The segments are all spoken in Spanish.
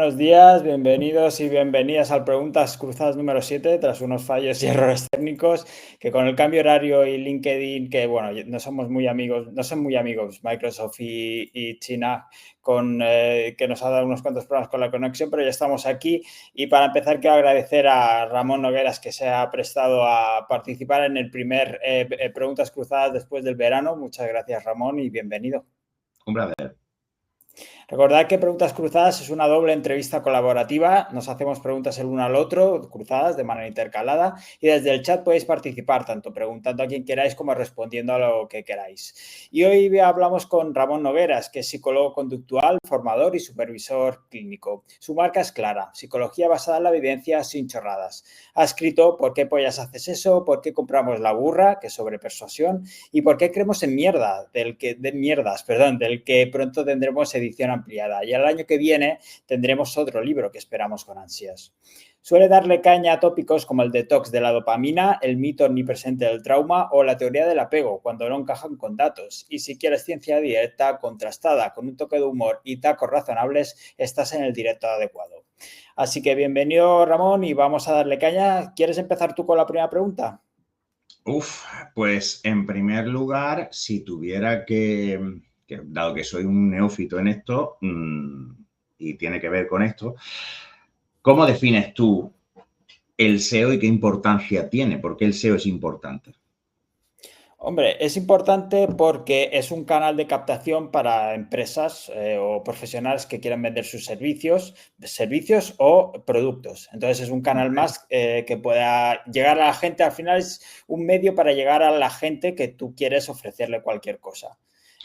buenos días, bienvenidos y bienvenidas al Preguntas Cruzadas número 7, tras unos fallos y errores técnicos que con el cambio horario y LinkedIn, que bueno, no somos muy amigos, no son muy amigos Microsoft y China, que nos ha dado unos cuantos problemas con la conexión, pero ya estamos aquí. Y para empezar quiero agradecer a Ramón Nogueras, que se ha prestado a participar en el primer Preguntas Cruzadas después del verano. Muchas gracias, Ramón, y bienvenido. Un placer. Recordad que Preguntas Cruzadas es una doble entrevista colaborativa. Nos hacemos preguntas el uno al otro, cruzadas de manera intercalada, y desde el chat podéis participar, tanto preguntando a quien queráis como respondiendo a lo que queráis. Y hoy hablamos con Ramón Nogueras, que es psicólogo conductual, formador y supervisor clínico. Su marca es clara: psicología basada en la evidencia, sin chorradas. Ha escrito ¿Por qué pollas haces eso?, ¿Por qué compramos la burra?, que es sobre persuasión, y ¿Por qué creemos en mierda?, del que pronto tendremos edición ampliada. Y el año que viene tendremos otro libro que esperamos con ansias. Suele darle caña a tópicos como el detox de la dopamina, el mito omnipresente del trauma o la teoría del apego, cuando no encajan con datos. Y si quieres ciencia directa, contrastada, con un toque de humor y tacos razonables, estás en el directo adecuado. Así que bienvenido, Ramón, y vamos a darle caña. ¿Quieres empezar tú con la primera pregunta? Pues en primer lugar, si tuviera dado que soy un neófito en esto y tiene que ver con esto, ¿cómo defines tú el SEO y qué importancia tiene? ¿Por qué el SEO es importante? Hombre, es importante porque es un canal de captación para empresas o profesionales que quieran vender sus servicios o productos. Entonces es un canal más que pueda llegar a la gente. Al final es un medio para llegar a la gente que tú quieres ofrecerle cualquier cosa.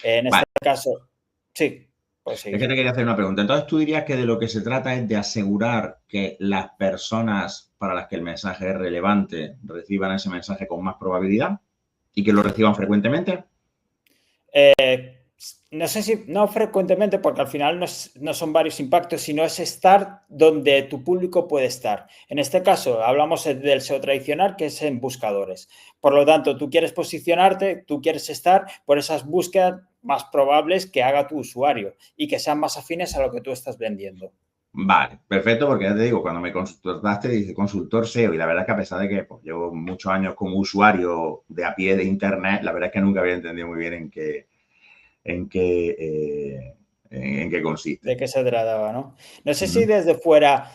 En este caso, sí, puedes Es que seguir. te quería hacer una pregunta. Entonces, ¿tú dirías que de lo que se trata es de asegurar que las personas para las que el mensaje es relevante reciban ese mensaje con más probabilidad y que lo reciban frecuentemente? No sé si no frecuentemente, porque al final no son varios impactos, sino es estar donde tu público puede estar. En este caso, hablamos del SEO tradicional, que es en buscadores. Por lo tanto, tú quieres posicionarte, tú quieres estar por esas búsquedas más probables que haga tu usuario y que sean más afines a lo que tú estás vendiendo. Vale, perfecto, porque ya te digo, cuando me consultaste dije consultor SEO y la verdad es que a pesar de que pues, llevo muchos años como usuario de a pie de internet, la verdad es que nunca había entendido muy bien en qué consiste. De qué se trataba, ¿no? No sé si Uh-huh. desde fuera,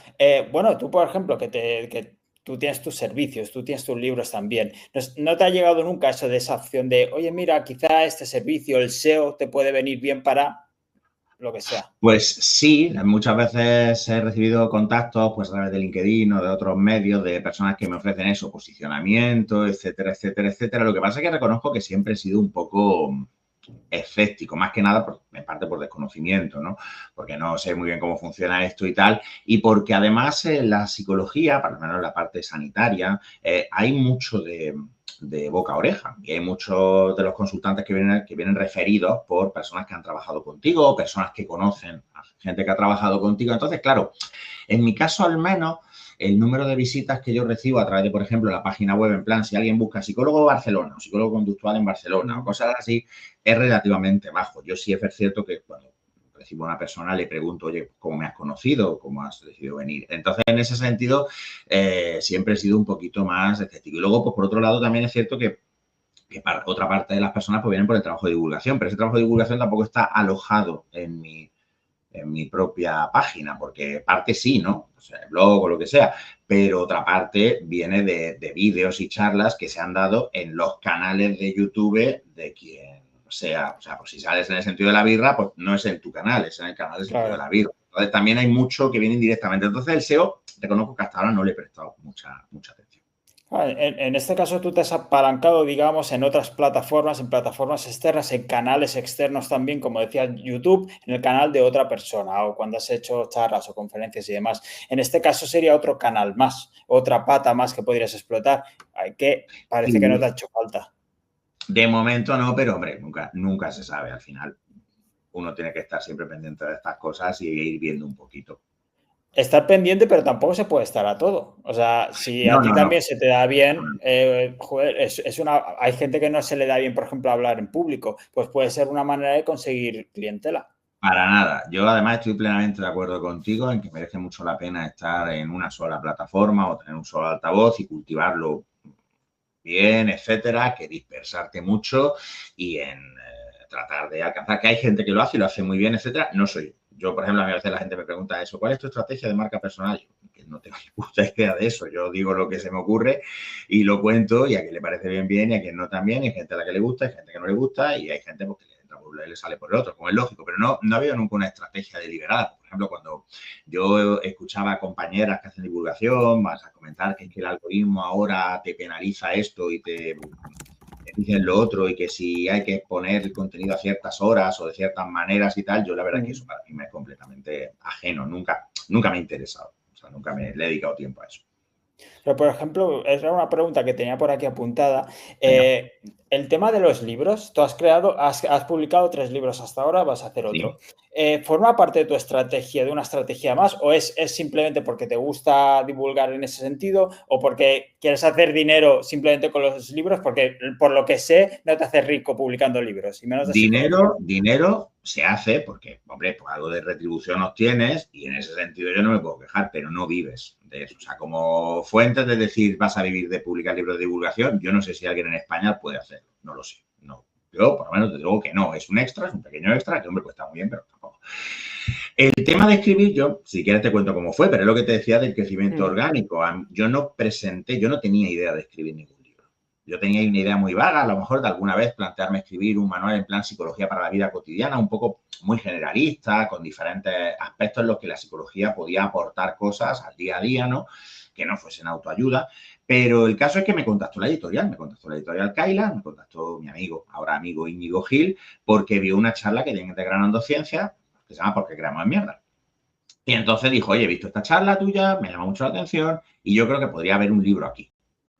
bueno, tú, por ejemplo, que tú tienes tus servicios, tú tienes tus libros también. ¿No te ha llegado nunca eso de esa opción de, oye, mira, quizá este servicio, el SEO, te puede venir bien para lo que sea? Pues sí, muchas veces he recibido contactos pues, a través de LinkedIn o de otros medios de personas que me ofrecen eso, posicionamiento, etcétera, etcétera, etcétera. Lo que pasa es que reconozco que siempre he sido un poco escéptico, más que nada en parte por desconocimiento, ¿no? Porque no sé muy bien cómo funciona esto y tal, y porque además en la psicología, por lo menos en la parte sanitaria, hay mucho de boca a oreja y hay muchos de los consultantes que vienen referidos por personas que han trabajado contigo, personas que conocen a gente que ha trabajado contigo. Entonces, claro, en mi caso al menos, el número de visitas que yo recibo a través de, por ejemplo, la página web, en plan, si alguien busca psicólogo Barcelona o psicólogo conductual en Barcelona o cosas así, es relativamente bajo. Yo sí es cierto que cuando recibo a una persona le pregunto, oye, ¿cómo me has conocido? ¿Cómo has decidido venir? Entonces, en ese sentido, siempre he sido un poquito más escéptico. Y luego, pues por otro lado, también es cierto que para otra parte de las personas pues vienen por el trabajo de divulgación, pero ese trabajo de divulgación tampoco está alojado en mi propia página, porque parte sí, ¿no? O sea, el blog o lo que sea, pero otra parte viene de vídeos y charlas que se han dado en los canales de YouTube de quien sea. O sea, pues si sales en el sentido de la birra, pues no es en tu canal, es en el canal del sentido de la birra. Entonces también hay mucho que viene indirectamente. Entonces el SEO, reconozco que hasta ahora no le he prestado mucha atención. En este caso tú te has apalancado, digamos, en otras plataformas, en plataformas externas, en canales externos también, como decía YouTube, en el canal de otra persona o cuando has hecho charlas o conferencias y demás. En este caso sería otro canal más, otra pata más que podrías explotar, que parece que no te ha hecho falta. De momento no, pero hombre, nunca se sabe. Al final uno tiene que estar siempre pendiente de estas cosas y ir viendo un poquito. Estar pendiente, pero tampoco se puede estar a todo. O sea, si a No, ti no, no. también se te da bien, joder, hay gente que no se le da bien, por ejemplo, hablar en público, pues puede ser una manera de conseguir clientela. Para nada. Yo además estoy plenamente de acuerdo contigo en que merece mucho la pena estar en una sola plataforma o tener un solo altavoz y cultivarlo bien, etcétera, que dispersarte mucho y en tratar de alcanzar, que hay gente que lo hace y lo hace muy bien, etcétera. No soy yo. Yo, por ejemplo, a mí a veces la gente me pregunta eso, ¿cuál es tu estrategia de marca personal? Yo que no tengo ni puta idea de eso. Yo digo lo que se me ocurre y lo cuento y a quien le parece bien, bien y a quien no también. Hay gente a la que le gusta, hay gente que no le gusta y hay gente pues, que le entra por un lado y le sale por el otro, como es lógico, pero no ha habido nunca una estrategia deliberada. Por ejemplo, cuando yo escuchaba a compañeras que hacen divulgación, vas a comentar que el algoritmo ahora te penaliza esto y te dicen lo otro y que si hay que exponer el contenido a ciertas horas o de ciertas maneras y tal, yo la verdad es que eso para mí me es completamente ajeno, nunca me ha interesado, o sea, nunca me le he dedicado tiempo a eso. Pero, por ejemplo, era una pregunta que tenía por aquí apuntada. Venga, El tema de los libros, tú has publicado 3 libros hasta ahora, vas a hacer sí. otro. ¿Forma parte de tu estrategia, de una estrategia más, o es simplemente porque te gusta divulgar en ese sentido, o porque quieres hacer dinero simplemente con los libros? Porque, por lo que sé, no te haces rico publicando libros, y menos de psicología. Dinero se hace porque, hombre, pues algo de retribución obtienes y en ese sentido yo no me puedo quejar, pero no vives de eso. O sea, como fuentes de decir vas a vivir de publicar libros de divulgación, yo no sé si alguien en España puede hacerlo, no lo sé. No. Yo, por lo menos, te digo que no, es un extra, es un pequeño extra, que, hombre, pues está muy bien, pero tampoco. El tema de escribir, yo, si quieres te cuento cómo fue, pero es lo que te decía del crecimiento Mm. orgánico. Yo no presenté, yo no tenía idea de escribir ningún libro. Yo tenía una idea muy vaga, a lo mejor de alguna vez plantearme escribir un manual en plan psicología para la vida cotidiana, un poco muy generalista, con diferentes aspectos en los que la psicología podía aportar cosas al día a día, ¿no? Que no fuesen autoayuda. Pero el caso es que me contactó la editorial Kaila, me contactó mi amigo, ahora amigo Íñigo Gil, porque vio una charla que tienen de Granando Ciencias, que se llama ¿Por qué creamos en mierda? Y entonces dijo, oye, he visto esta charla tuya, me llama mucho la atención y yo creo que podría haber un libro aquí.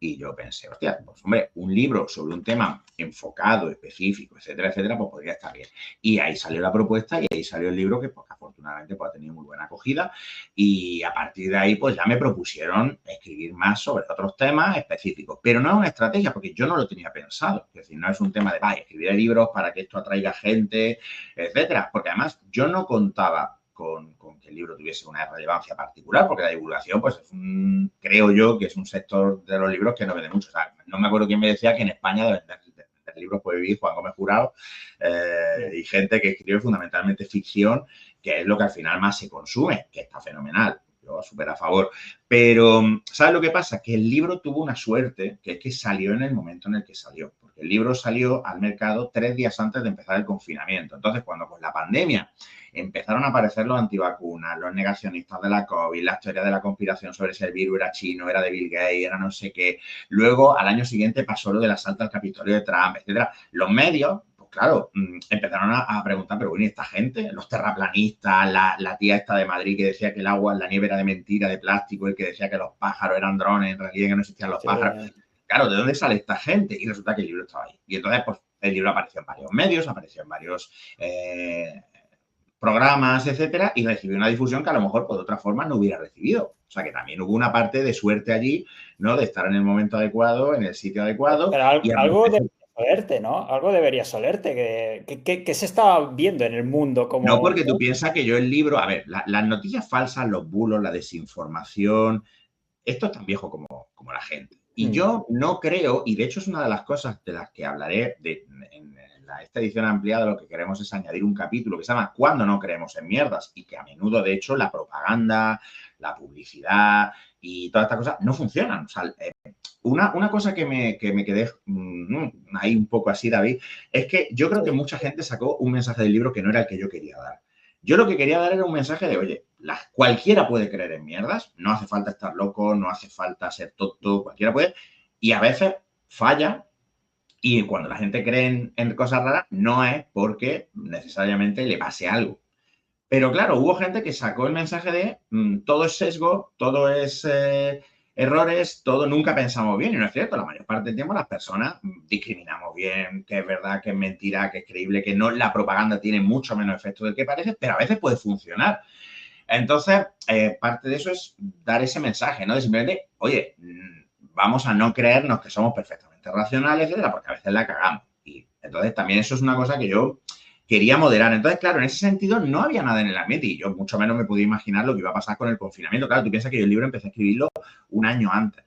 Y yo pensé, hostia, pues hombre, un libro sobre un tema enfocado, específico, etcétera, pues podría estar bien. Y ahí salió la propuesta y ahí salió el libro que pues, afortunadamente pues, ha tenido muy buena acogida. Y a partir de ahí, pues ya me propusieron escribir más sobre otros temas específicos. Pero no es una estrategia, porque yo no lo tenía pensado. Es decir, no es un tema de, vaya, escribiré libros para que esto atraiga gente, etcétera. Porque además yo no contaba con que el libro tuviese una relevancia particular, porque la divulgación, pues creo yo que es un sector de los libros que no vende mucho. O sea, no me acuerdo quién me decía que en España de vender libros puede vivir Juan Gómez Jurado y gente que escribe fundamentalmente ficción, que es lo que al final más se consume, que está fenomenal. Yo súper a favor. Pero, ¿sabes lo que pasa? Que el libro tuvo una suerte, que es que salió en el momento en el que salió. Porque el libro salió al mercado 3 días antes de empezar el confinamiento. Entonces, cuando con la pandemia empezaron a aparecer los antivacunas, los negacionistas de la COVID, la teoría de la conspiración sobre si el virus era chino, era de Bill Gates, era no sé qué. Luego, al año siguiente, pasó lo del asalto al Capitolio de Trump, etcétera. Los medios, pues claro, empezaron a preguntar, pero bueno, ¿y esta gente? Los terraplanistas, la tía esta de Madrid que decía que el agua en la nieve era de mentira, de plástico, el que decía que los pájaros eran drones, en realidad que no existían los Sí. pájaros. Claro, ¿de dónde sale esta gente? Y resulta que el libro estaba ahí. Y entonces, pues, el libro apareció en varios medios, apareció en varios programas, etcétera, y recibió una difusión que a lo mejor por otra forma no hubiera recibido. O sea que también hubo una parte de suerte allí, ¿no? De estar en el momento adecuado, en el sitio adecuado. Pero Y a algo veces, debería solerte, ¿no? Algo debería solerte. ¿Qué se está viendo en el mundo no como... porque tú piensas que yo el libro, a ver, las noticias falsas, los bulos, la desinformación, esto es tan viejo como la gente. Y yo no creo, y de hecho es una de las cosas de las que hablaré en esta edición ampliada, lo que queremos es añadir un capítulo que se llama ¿Cuándo no creemos en mierdas? Y que a menudo, de hecho, la propaganda, la publicidad y todas estas cosas no funcionan. O sea, una cosa que me quedé ahí un poco así, David, es que yo creo que Sí. mucha gente sacó un mensaje del libro que no era el que yo quería dar. Yo lo que quería dar era un mensaje de, oye, cualquiera puede creer en mierdas, no hace falta estar loco, no hace falta ser tonto, cualquiera puede, y a veces falla, y cuando la gente cree en cosas raras, no es porque necesariamente le pase algo. Pero claro, hubo gente que sacó el mensaje de todo es sesgo, todo es errores, todo nunca pensamos bien. Y no es cierto, la mayor parte del tiempo las personas discriminamos bien, que es verdad, que es mentira, que es creíble, que no, la propaganda tiene mucho menos efecto del que parece, pero a veces puede funcionar. Entonces, parte de eso es dar ese mensaje, ¿no? De simplemente, oye, vamos a no creernos que somos perfectamente racionales, etcétera, porque a veces la cagamos. Y entonces también eso es una cosa que yo quería moderar. Entonces, claro, en ese sentido no había nada en el ambiente y yo mucho menos me podía imaginar lo que iba a pasar con el confinamiento. Claro, tú piensas que yo el libro empecé a escribirlo un año antes.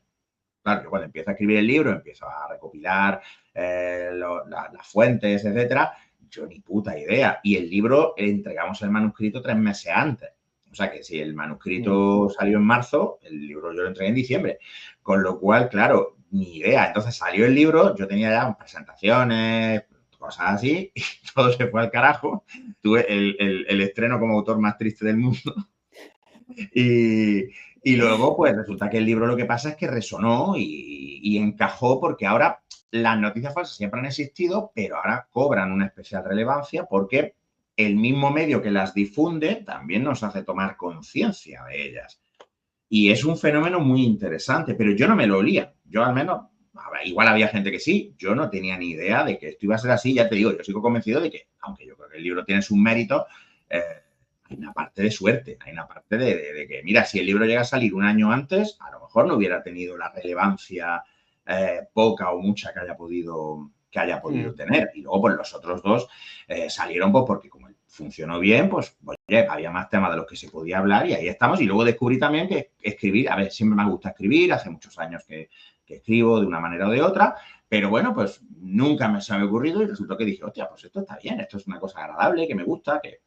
Claro, yo cuando empiezo a escribir el libro, empiezo a recopilar las fuentes, etcétera, yo ni puta idea. Y el libro entregamos el manuscrito 3 meses antes. O sea que si el manuscrito salió en marzo, el libro yo lo entregué en diciembre. Con lo cual, claro, ni idea. Entonces salió el libro, yo tenía ya presentaciones, cosas así, y todo se fue al carajo. Tuve el estreno como autor más triste del mundo. Y luego, pues resulta que el libro lo que pasa es que resonó y encajó porque ahora las noticias falsas siempre han existido, pero ahora cobran una especial relevancia porque el mismo medio que las difunde también nos hace tomar conciencia de ellas. Y es un fenómeno muy interesante, pero yo no me lo olía. Yo al menos, igual había gente que sí, yo no tenía ni idea de que esto iba a ser así. Ya te digo, yo sigo convencido de que, aunque yo creo que el libro tiene sus méritos, hay una parte de suerte, hay una parte de que, mira, si el libro llega a salir un año antes, a lo mejor no hubiera tenido la relevancia poca o mucha que haya podido tener. Y luego, pues los otros dos salieron pues porque como funcionó bien, pues oye, había más temas de los que se podía hablar y ahí estamos. Y luego descubrí también que escribir, a ver, siempre me gusta escribir, hace muchos años que escribo de una manera o de otra, pero bueno, pues nunca se me ha ocurrido y resultó que dije, hostia, pues esto está bien, esto es una cosa agradable, que me gusta, que...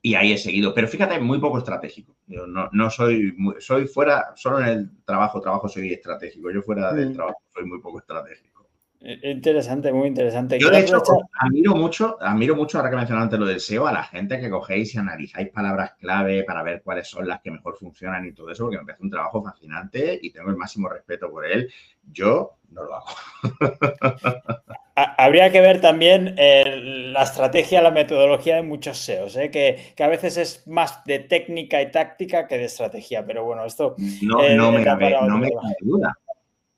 Y ahí he seguido, pero fíjate, muy poco estratégico. Yo no soy, soy fuera, solo en el trabajo soy estratégico. Yo fuera del trabajo soy muy poco estratégico. Interesante, muy interesante. Yo, de hecho, admiro mucho, ahora que mencionaba antes lo del SEO, a la gente que cogéis y analizáis palabras clave para ver cuáles son las que mejor funcionan y todo eso, porque me parece un trabajo fascinante y tengo el máximo respeto por él. Yo no lo hago. Habría que ver también la estrategia, la metodología de muchos SEOs, que a veces es más de técnica y táctica que de estrategia, pero bueno, esto No me da para otro cabe tema. duda.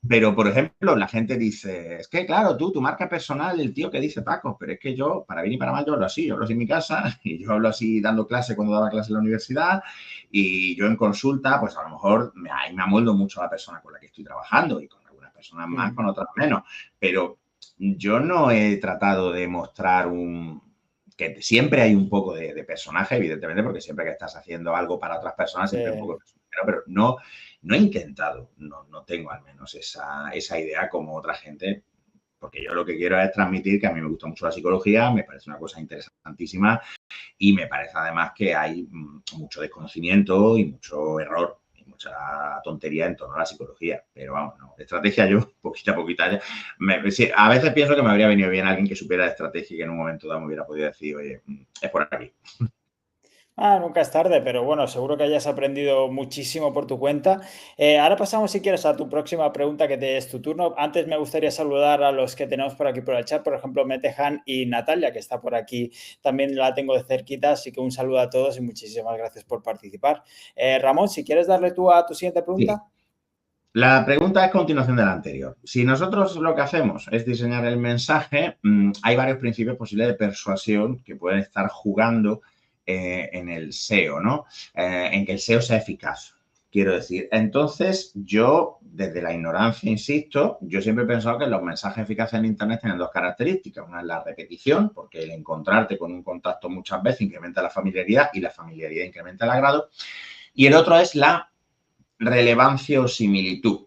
Pero, por ejemplo, la gente dice, es que claro, tu marca personal, el tío que dice tacos, pero es que yo, para bien y para mal, yo hablo así en mi casa y yo hablo así dando clase cuando daba clase en la universidad y yo en consulta, pues a lo mejor ahí me amoldo mucho a la persona con la que estoy trabajando y con algunas personas más, con otras menos, pero yo no he tratado de mostrar que siempre hay un poco de personaje, evidentemente, porque siempre que estás haciendo algo para otras personas, siempre hay un poco de personaje, pero no he intentado, no tengo al menos esa idea como otra gente, porque yo lo que quiero es transmitir que a mí me gusta mucho la psicología, me parece una cosa interesantísima y me parece además que hay mucho desconocimiento y mucho error y mucha tontería en torno a la psicología. Pero vamos, no, de estrategia yo, poquita a poquita, sí, a veces pienso que me habría venido bien alguien que supiera de estrategia y que en un momento dado me hubiera podido decir, oye, es por aquí. Nunca es tarde, pero bueno, seguro que hayas aprendido muchísimo por tu cuenta. Ahora pasamos, si quieres, a tu próxima pregunta, que es tu turno. Antes me gustaría saludar a los que tenemos por aquí por el chat, por ejemplo, Metehan y Natalia, que está por aquí, también la tengo de cerquita, así que un saludo a todos y muchísimas gracias por participar. Ramón, si quieres darle tú a tu siguiente pregunta. Sí. La pregunta es continuación de la anterior. Si nosotros lo que hacemos es diseñar el mensaje, hay varios principios posibles de persuasión que pueden estar jugando en el SEO, ¿no? En que el SEO sea eficaz, quiero decir. Entonces, yo, desde la ignorancia, insisto, yo siempre he pensado que los mensajes eficaces en Internet tienen dos características. Una es la repetición, porque el encontrarte con un contacto muchas veces incrementa la familiaridad y la familiaridad incrementa el agrado. Y el otro es la relevancia o similitud,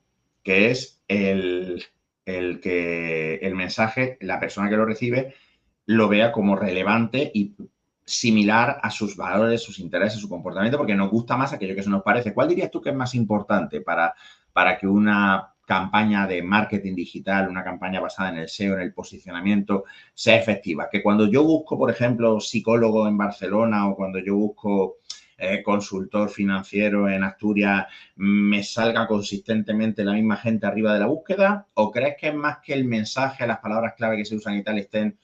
que es el que el mensaje, la persona que lo recibe, lo vea como relevante y similar a sus valores, sus intereses, su comportamiento, porque nos gusta más aquello que se nos parece. ¿Cuál dirías tú que es más importante para que una campaña de marketing digital, una campaña basada en el SEO, en el posicionamiento, sea efectiva? Que cuando yo busco, por ejemplo, psicólogo en Barcelona o cuando yo busco consultor financiero en Asturias, me salga consistentemente la misma gente arriba de la búsqueda? ¿O crees que es más que el mensaje, las palabras clave que se usan y tal estén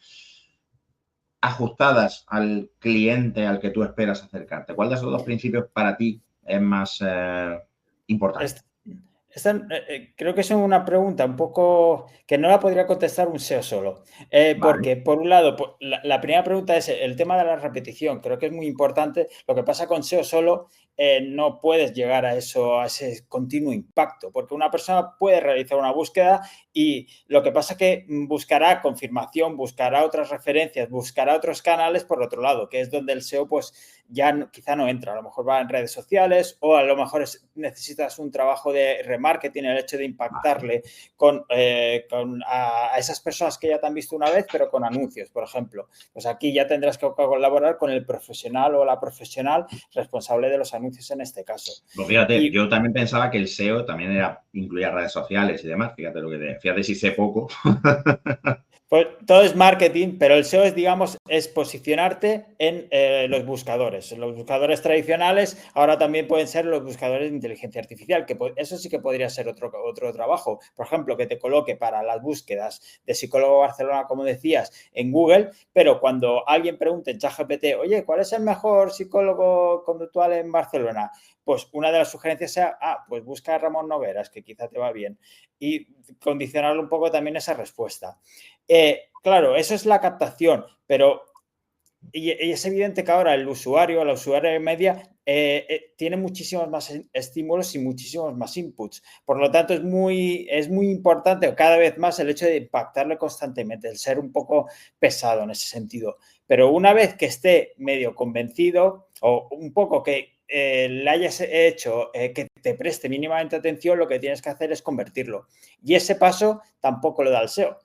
ajustadas al cliente al que tú esperas acercarte? ¿Cuál de esos dos principios para ti es más importante? Creo que es una pregunta un poco que no la podría contestar un SEO solo. Vale, Porque, por un lado, la primera pregunta es el tema de la repetición. Creo que es muy importante. Lo que pasa con SEO solo, no puedes llegar a eso, a ese continuo impacto, porque una persona puede realizar una búsqueda y lo que pasa es que buscará confirmación, buscará otras referencias, buscará otros canales por otro lado, que es donde el SEO pues ya quizá no entra. A lo mejor va en redes sociales o a lo mejor necesitas un trabajo de remarketing, el hecho de vale. impactarle a esas personas que ya te han visto una vez, pero con anuncios, por ejemplo. Pues aquí ya tendrás que colaborar con el profesional o la profesional responsable de los anuncios en este caso. Pues fíjate, Y yo también pensaba que el SEO también incluía redes sociales y demás. Fíjate lo que fíjate si sé poco. pues todo es marketing, pero el SEO es, digamos, es posicionarte en los buscadores. Los buscadores tradicionales ahora también pueden ser los buscadores de inteligencia artificial, que eso sí que podría ser otro trabajo. Por ejemplo, que te coloque para las búsquedas de psicólogo Barcelona, como decías, en Google, pero cuando alguien pregunte en ChatGPT, oye, ¿cuál es el mejor psicólogo conductual en Barcelona? Pues una de las sugerencias sea, pues busca a Ramón Nogueras, que quizá te va bien. Y condicionarlo un poco también esa respuesta. Claro, eso es la captación, pero y es evidente que ahora el usuario, la usuaria de media, tiene muchísimos más estímulos y muchísimos más inputs. Por lo tanto, es muy importante cada vez más el hecho de impactarle constantemente, el ser un poco pesado en ese sentido. Pero una vez que esté medio convencido o un poco que le hayas hecho que te preste mínimamente atención, lo que tienes que hacer es convertirlo. Y ese paso tampoco lo da el SEO.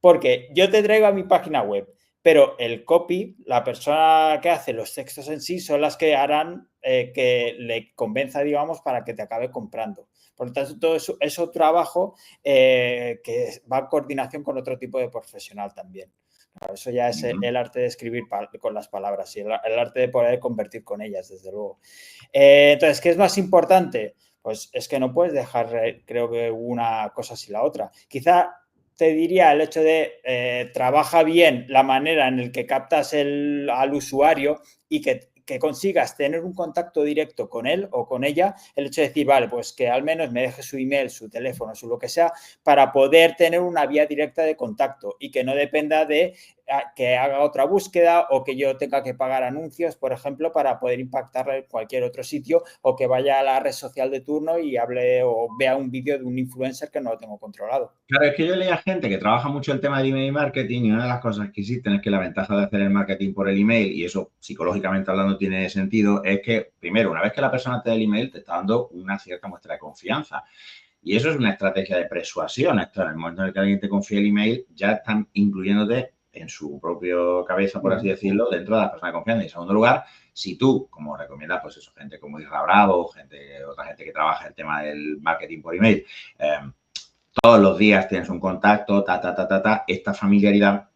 Porque yo te traigo a mi página web, pero el copy, la persona que hace los textos en sí, son las que harán que le convenza, digamos, para que te acabe comprando. Por lo tanto, todo eso es un trabajo que va en coordinación con otro tipo de profesional también. Claro, eso ya es el arte de escribir con las palabras y el arte de poder convertir con ellas, desde luego. Entonces, ¿qué es más importante? Pues es que no puedes dejar, creo que una cosa sin la otra. Quizá te diría el hecho de trabaja bien la manera en la que captas al usuario y que consigas tener un contacto directo con él o con ella, el hecho de decir, vale, pues que al menos me deje su email, su teléfono, su lo que sea, para poder tener una vía directa de contacto y que no dependa de que haga otra búsqueda o que yo tenga que pagar anuncios, por ejemplo, para poder impactarle en cualquier otro sitio o que vaya a la red social de turno y hable o vea un vídeo de un influencer que no lo tengo controlado. Claro, es que yo leía gente que trabaja mucho el tema de email marketing y una de las cosas que existen es que la ventaja de hacer el marketing por el email, y eso psicológicamente hablando tiene sentido, es que primero, una vez que la persona te da el email, te está dando una cierta muestra de confianza. Y eso es una estrategia de persuasión. Esto, en el momento en el que alguien te confía el email, ya están incluyéndote en su propia cabeza, por así decirlo, dentro de la persona de confianza. Y en segundo lugar, si tú, como recomiendas, pues eso, gente como Isra Bravo, otra gente que trabaja el tema del marketing por email, todos los días tienes un contacto, esta familiaridad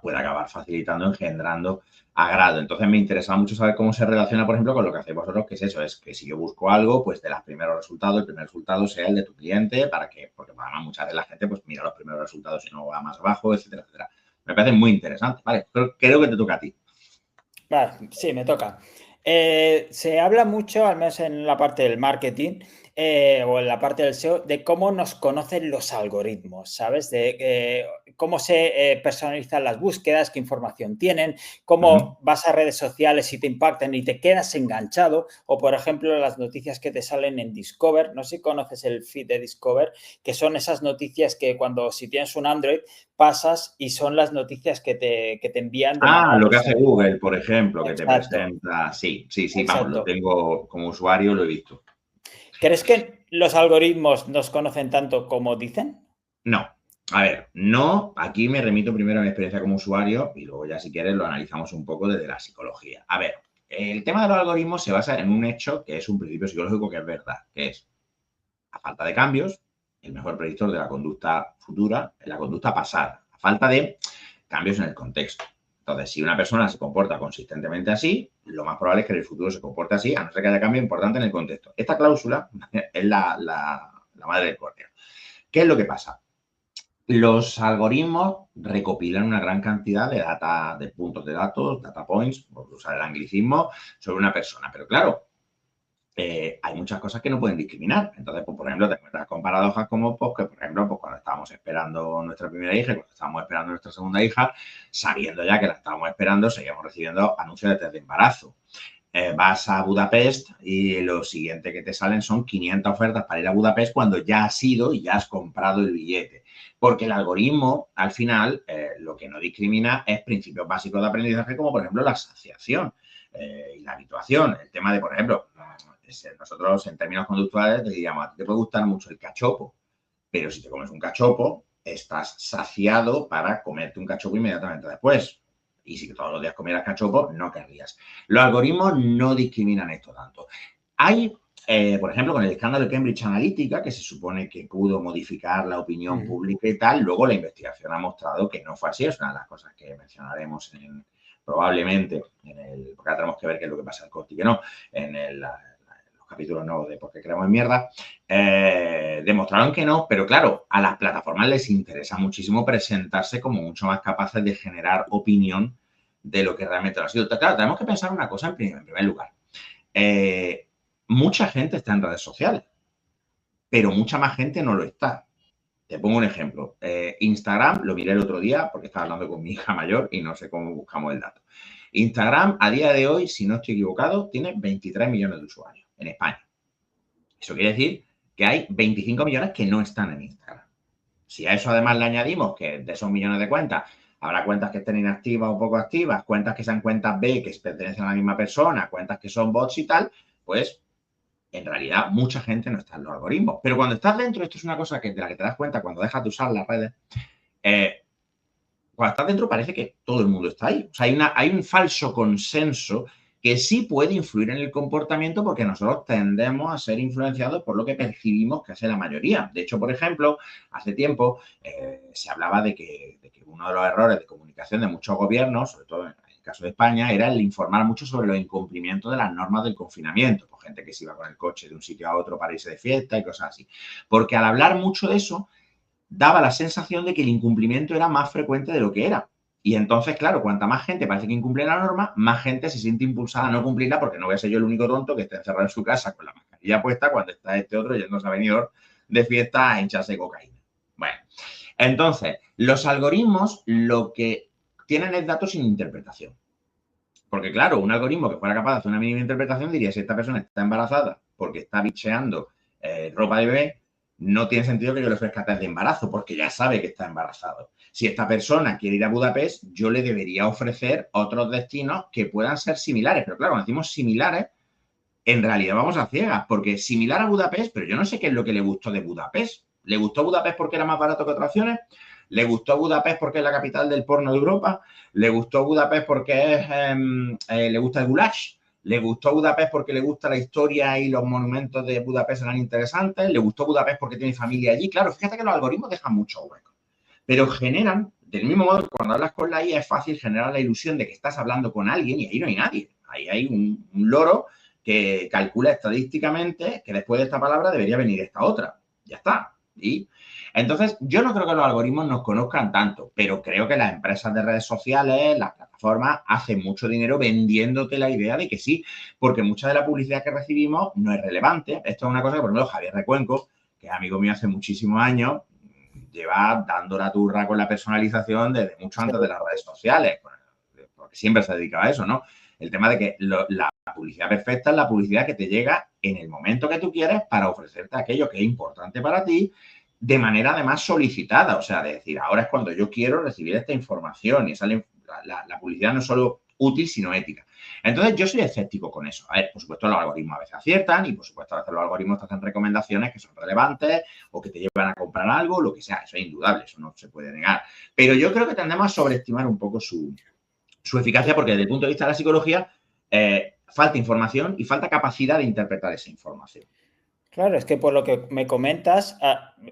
puede acabar facilitando, engendrando agrado. Entonces me interesa mucho saber cómo se relaciona, por ejemplo, con lo que hacéis vosotros, que es eso, es que si yo busco algo, pues de los primeros resultados, el primer resultado sea el de tu cliente, porque además muchas veces la gente pues mira los primeros resultados y no va más abajo, etcétera, etcétera. Me parece muy interesante. Vale, creo que te toca a ti. Vale, sí, me toca. Se habla mucho, al menos en la parte del marketing o en la parte del SEO, de cómo nos conocen los algoritmos, ¿sabes? De cómo se personalizan las búsquedas, qué información tienen, cómo vas a redes sociales y te impactan y te quedas enganchado, o por ejemplo las noticias que te salen en Discover, no sé si conoces el feed de Discover, que son esas noticias que si tienes un Android, pasas y son las noticias que te envían de manera Lo que hace personalizada. Google, por ejemplo, que te Exacto, presenta. Sí, vamos, lo exacto. tengo como usuario, lo he visto. ¿Crees que los algoritmos nos conocen tanto como dicen? No. A ver, no, aquí me remito primero a mi experiencia como usuario y luego ya si quieres lo analizamos un poco desde la psicología. A ver, el tema de los algoritmos se basa en un hecho que es un principio psicológico que es verdad, que es a falta de cambios, el mejor predictor de la conducta futura es la conducta pasada, a falta de cambios en el contexto. Entonces, si una persona se comporta consistentemente así, lo más probable es que en el futuro se comporte así, a no ser que haya cambio importante en el contexto. Esta cláusula es la madre del cordero. ¿Qué es lo que pasa? Los algoritmos recopilan una gran cantidad de data, de puntos de datos, data points, por usar el anglicismo, sobre una persona. Pero claro, hay muchas cosas que no pueden discriminar. Entonces, pues, por ejemplo, te encuentras con paradojas como, pues, que, por ejemplo, pues, cuando estábamos esperando nuestra primera hija y cuando estábamos esperando nuestra segunda hija, sabiendo ya que la estábamos esperando, seguíamos recibiendo anuncios de test de embarazo. Vas a Budapest y lo siguiente que te salen son 500 ofertas para ir a Budapest cuando ya has ido y ya has comprado el billete. Porque el algoritmo, al final, lo que no discrimina es principios básicos de aprendizaje, como por ejemplo la asociación y la habituación. El tema de, por ejemplo, nosotros en términos conductuales te diríamos, a ti te puede gustar mucho el cachopo, pero si te comes un cachopo, estás saciado para comerte un cachopo inmediatamente después. Y si todos los días comieras cachopo, no querrías. Los algoritmos no discriminan esto tanto. Hay, por ejemplo, con el escándalo de Cambridge Analytica, que se supone que pudo modificar la opinión pública y tal, luego la investigación ha mostrado que no fue así. Es una de las cosas que mencionaremos probablemente, porque ahora tenemos que ver qué es lo que pasa en el corte y que no, en los capítulos nuevos de Por qué creemos en mierda, demostraron que no, pero claro, a las plataformas les interesa muchísimo presentarse como mucho más capaces de generar opinión de lo que realmente lo ha sido. Entonces, claro, tenemos que pensar una cosa en primer lugar. Mucha gente está en redes sociales, pero mucha más gente no lo está. Te pongo un ejemplo. Instagram, lo miré el otro día porque estaba hablando con mi hija mayor y no sé cómo buscamos el dato. Instagram, a día de hoy, si no estoy equivocado, tiene 23 millones de usuarios en España. Eso quiere decir que hay 25 millones que no están en Instagram. Si a eso además le añadimos que de esos millones de cuentas habrá cuentas que estén inactivas o poco activas, cuentas que sean cuentas B que pertenecen a la misma persona, cuentas que son bots y tal, pues en realidad mucha gente no está en los algoritmos. Pero cuando estás dentro, esto es una cosa de la que te das cuenta cuando dejas de usar las redes, cuando estás dentro parece que todo el mundo está ahí. O sea, hay un falso consenso que sí puede influir en el comportamiento porque nosotros tendemos a ser influenciados por lo que percibimos que hace la mayoría. De hecho, por ejemplo, hace tiempo se hablaba de que uno de los errores de comunicación de muchos gobiernos, sobre todo en el caso de España, era el informar mucho sobre los incumplimientos de las normas del confinamiento. Pues gente que se iba con el coche de un sitio a otro para irse de fiesta y cosas así. Porque al hablar mucho de eso, daba la sensación de que el incumplimiento era más frecuente de lo que era. Y entonces, claro, cuanta más gente parece que incumple la norma, más gente se siente impulsada a no cumplirla porque no voy a ser yo el único tonto que esté encerrado en su casa con la mascarilla puesta cuando está este otro yéndose a venidor de fiesta a hincharse cocaína. Bueno, entonces, los algoritmos lo que tienen es datos sin interpretación. Porque, claro, un algoritmo que fuera capaz de hacer una mínima interpretación diría, si esta persona está embarazada porque está bicheando ropa de bebé, no tiene sentido que yo le ofrezca test de embarazo porque ya sabe que está embarazado. Si esta persona quiere ir a Budapest, yo le debería ofrecer otros destinos que puedan ser similares. Pero claro, cuando decimos similares, en realidad vamos a ciegas, porque similar a Budapest, pero yo no sé qué es lo que le gustó de Budapest. ¿Le gustó Budapest porque era más barato que otras opciones? ¿Le gustó Budapest porque es la capital del porno de Europa? ¿Le gustó Budapest porque le gusta el goulash? ¿Le gustó Budapest porque le gusta la historia y los monumentos de Budapest eran interesantes? ¿Le gustó Budapest porque tiene familia allí? Claro, fíjate que los algoritmos dejan mucho hueco, pero generan, del mismo modo que cuando hablas con la IA es fácil generar la ilusión de que estás hablando con alguien y ahí no hay nadie. Ahí hay un loro que calcula estadísticamente que después de esta palabra debería venir esta otra. Ya está. Y entonces, yo no creo que los algoritmos nos conozcan tanto, pero creo que las empresas de redes sociales, las plataformas, hacen mucho dinero vendiéndote la idea de que sí, porque mucha de la publicidad que recibimos no es relevante. Esto es una cosa que, por ejemplo, Javier Recuenco, que es amigo mío hace muchísimos años, lleva dando la turra con la personalización desde mucho antes de las redes sociales, porque siempre se dedicaba a eso, ¿no? El tema de que la publicidad perfecta es la publicidad que te llega en el momento que tú quieres para ofrecerte aquello que es importante para ti de manera además solicitada. O sea, de decir, ahora es cuando yo quiero recibir esta información y esa, la publicidad no es solo útil, sino ética. Entonces, yo soy escéptico con eso. A ver, por supuesto, los algoritmos a veces aciertan y, por supuesto, a veces los algoritmos te hacen recomendaciones que son relevantes o que te llevan a comprar algo, lo que sea. Eso es indudable, eso no se puede negar. Pero yo creo que tendemos a sobreestimar un poco su eficacia porque desde el punto de vista de la psicología falta información y falta capacidad de interpretar esa información. Claro, es que por lo que me comentas,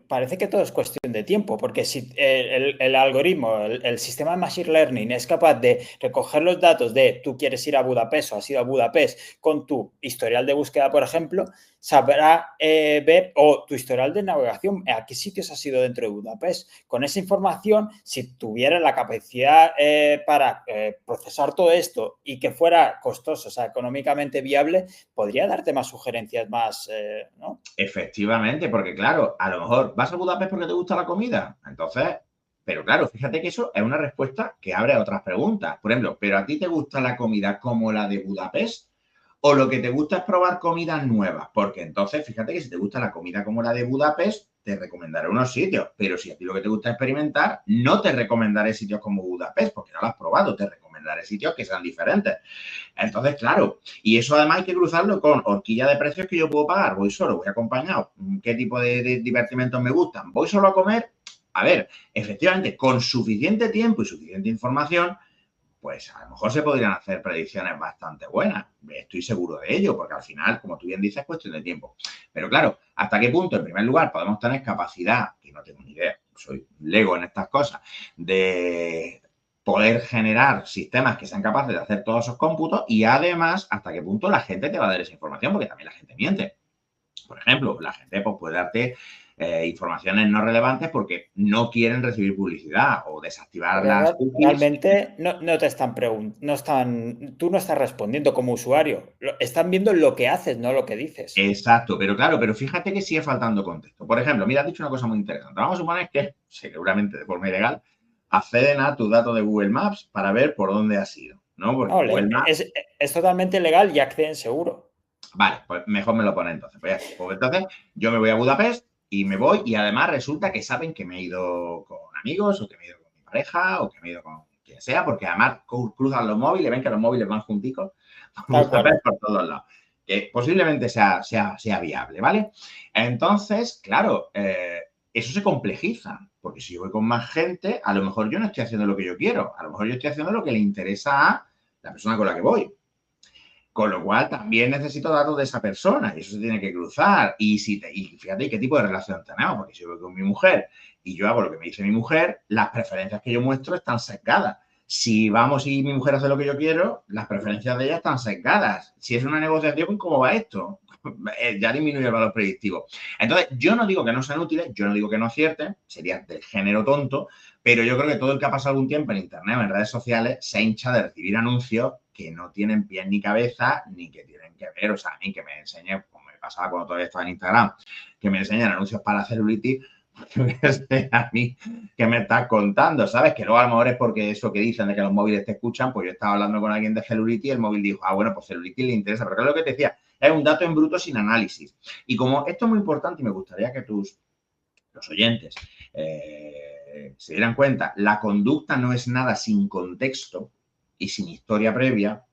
parece que todo es cuestión de tiempo, porque si el algoritmo, el sistema de Machine Learning es capaz de recoger los datos de tú quieres ir a Budapest o has ido a Budapest con tu historial de búsqueda, por ejemplo, sabrá ver o tu historial de navegación, a qué sitios has ido dentro de Budapest. Con esa información, si tuviera la capacidad para procesar todo esto y que fuera costoso, o sea, económicamente viable, podría darte más sugerencias, más, ¿no? Efectivamente, porque claro, a lo mejor vas a Budapest porque te gusta la comida. Entonces, pero claro, fíjate que eso es una respuesta que abre a otras preguntas. Por ejemplo, ¿pero a ti te gusta la comida como la de Budapest? ¿O lo que te gusta es probar comidas nuevas? Porque entonces, fíjate que si te gusta la comida como la de Budapest, te recomendaré unos sitios. Pero si a ti lo que te gusta es experimentar, no te recomendaré sitios como Budapest, porque no lo has probado. Te recomendaré sitios que sean diferentes. Entonces, claro, y eso además hay que cruzarlo con horquilla de precios que yo puedo pagar. Voy solo, voy acompañado. ¿Qué tipo de divertimentos me gustan? Voy solo a comer. A ver, efectivamente, con suficiente tiempo y suficiente información, pues a lo mejor se podrían hacer predicciones bastante buenas. Estoy seguro de ello, porque al final, como tú bien dices, es cuestión de tiempo. Pero claro, ¿hasta qué punto, en primer lugar, podemos tener capacidad, que no tengo ni idea, soy lego en estas cosas, de poder generar sistemas que sean capaces de hacer todos esos cómputos y además, ¿hasta qué punto la gente te va a dar esa información? Porque también la gente miente. Por ejemplo, la gente pues, puede darte informaciones no relevantes porque no quieren recibir publicidad o desactivar las cookies. Realmente no te están tú no estás respondiendo como usuario. Están viendo lo que haces, no lo que dices. Exacto, pero claro, pero fíjate que sigue faltando contexto. Por ejemplo, mira, has dicho una cosa muy interesante. Vamos a suponer que, seguramente de forma ilegal, acceden a tus datos de Google Maps para ver por dónde has ido, ¿no? Porque No, Google Maps... es totalmente legal y acceden seguro. Vale, pues mejor me lo pone entonces. Pues, pues entonces yo me voy a Budapest y me voy y además resulta que saben que me he ido con amigos o que me he ido con mi pareja o que me he ido con quien sea, porque además cruzan los móviles, ven que los móviles van junticos Budapest por todos lados. Que posiblemente sea viable, ¿vale? Entonces, claro, eso se complejiza, porque si yo voy con más gente, a lo mejor yo no estoy haciendo lo que yo quiero, a lo mejor yo estoy haciendo lo que le interesa a la persona con la que voy. Con lo cual, también necesito datos de esa persona y eso se tiene que cruzar. Y fíjate qué tipo de relación tenemos, porque si yo voy con mi mujer y yo hago lo que me dice mi mujer, las preferencias que yo muestro están sesgadas. Si vamos y mi mujer hace lo que yo quiero, las preferencias de ella están sesgadas. Si es una negociación, ¿cómo va esto? Ya disminuye el valor predictivo. Entonces, yo no digo que no sean útiles, yo no digo que no acierten, sería del género tonto, pero yo creo que todo el que ha pasado algún tiempo en Internet o en redes sociales se hincha de recibir anuncios que no tienen pies ni cabeza, ni que tienen que ver, o sea, a mí que me enseñe, como me pasaba cuando todavía estaba en Instagram, que me enseñan anuncios para celulitis, a mí que me estás contando, ¿sabes? Que luego a lo mejor es porque eso que dicen de que los móviles te escuchan, pues yo estaba hablando con alguien de celulitis y el móvil dijo, bueno, pues celulitis le interesa, pero es lo que te decía, es un dato en bruto sin análisis. Y como esto es muy importante y me gustaría que los oyentes se dieran cuenta, la conducta no es nada sin contexto y sin historia previa.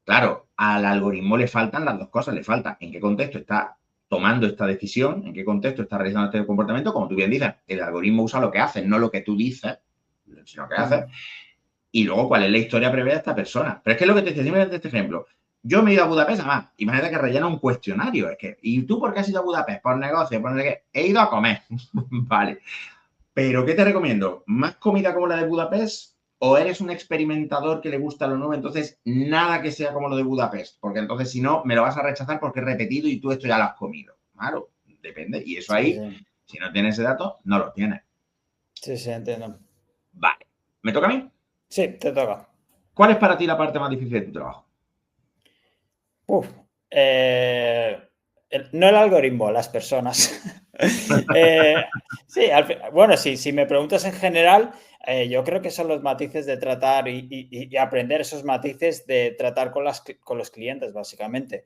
Claro, al algoritmo le faltan las dos cosas, le falta en qué contexto está tomando esta decisión, en qué contexto está realizando este comportamiento, como tú bien dices, el algoritmo usa lo que hace, no lo que tú dices, sino lo que hace, y luego cuál es la historia previa de esta persona. Pero es que es lo que te decía, simplemente este ejemplo. Yo me he ido a Budapest, además, imagínate que rellena un cuestionario, es que, ¿y tú por qué has ido a Budapest? Por negocio, por no sé qué. He ido a comer, vale. Pero, ¿qué te recomiendo? ¿Más comida como la de Budapest? ¿O eres un experimentador que le gusta lo nuevo? Entonces, nada que sea como lo de Budapest, porque entonces, si no, me lo vas a rechazar porque he repetido y tú esto ya lo has comido. Claro, depende. Y eso ahí, sí. Si no tienes ese dato, no lo tienes. Sí, sí, entiendo. Vale. ¿Me toca a mí? Sí, te toca. ¿Cuál es para ti la parte más difícil de tu trabajo? No el algoritmo, las personas. Sí, bueno, si me preguntas en general, yo creo que son los matices de tratar y aprender esos matices de tratar con los clientes, básicamente.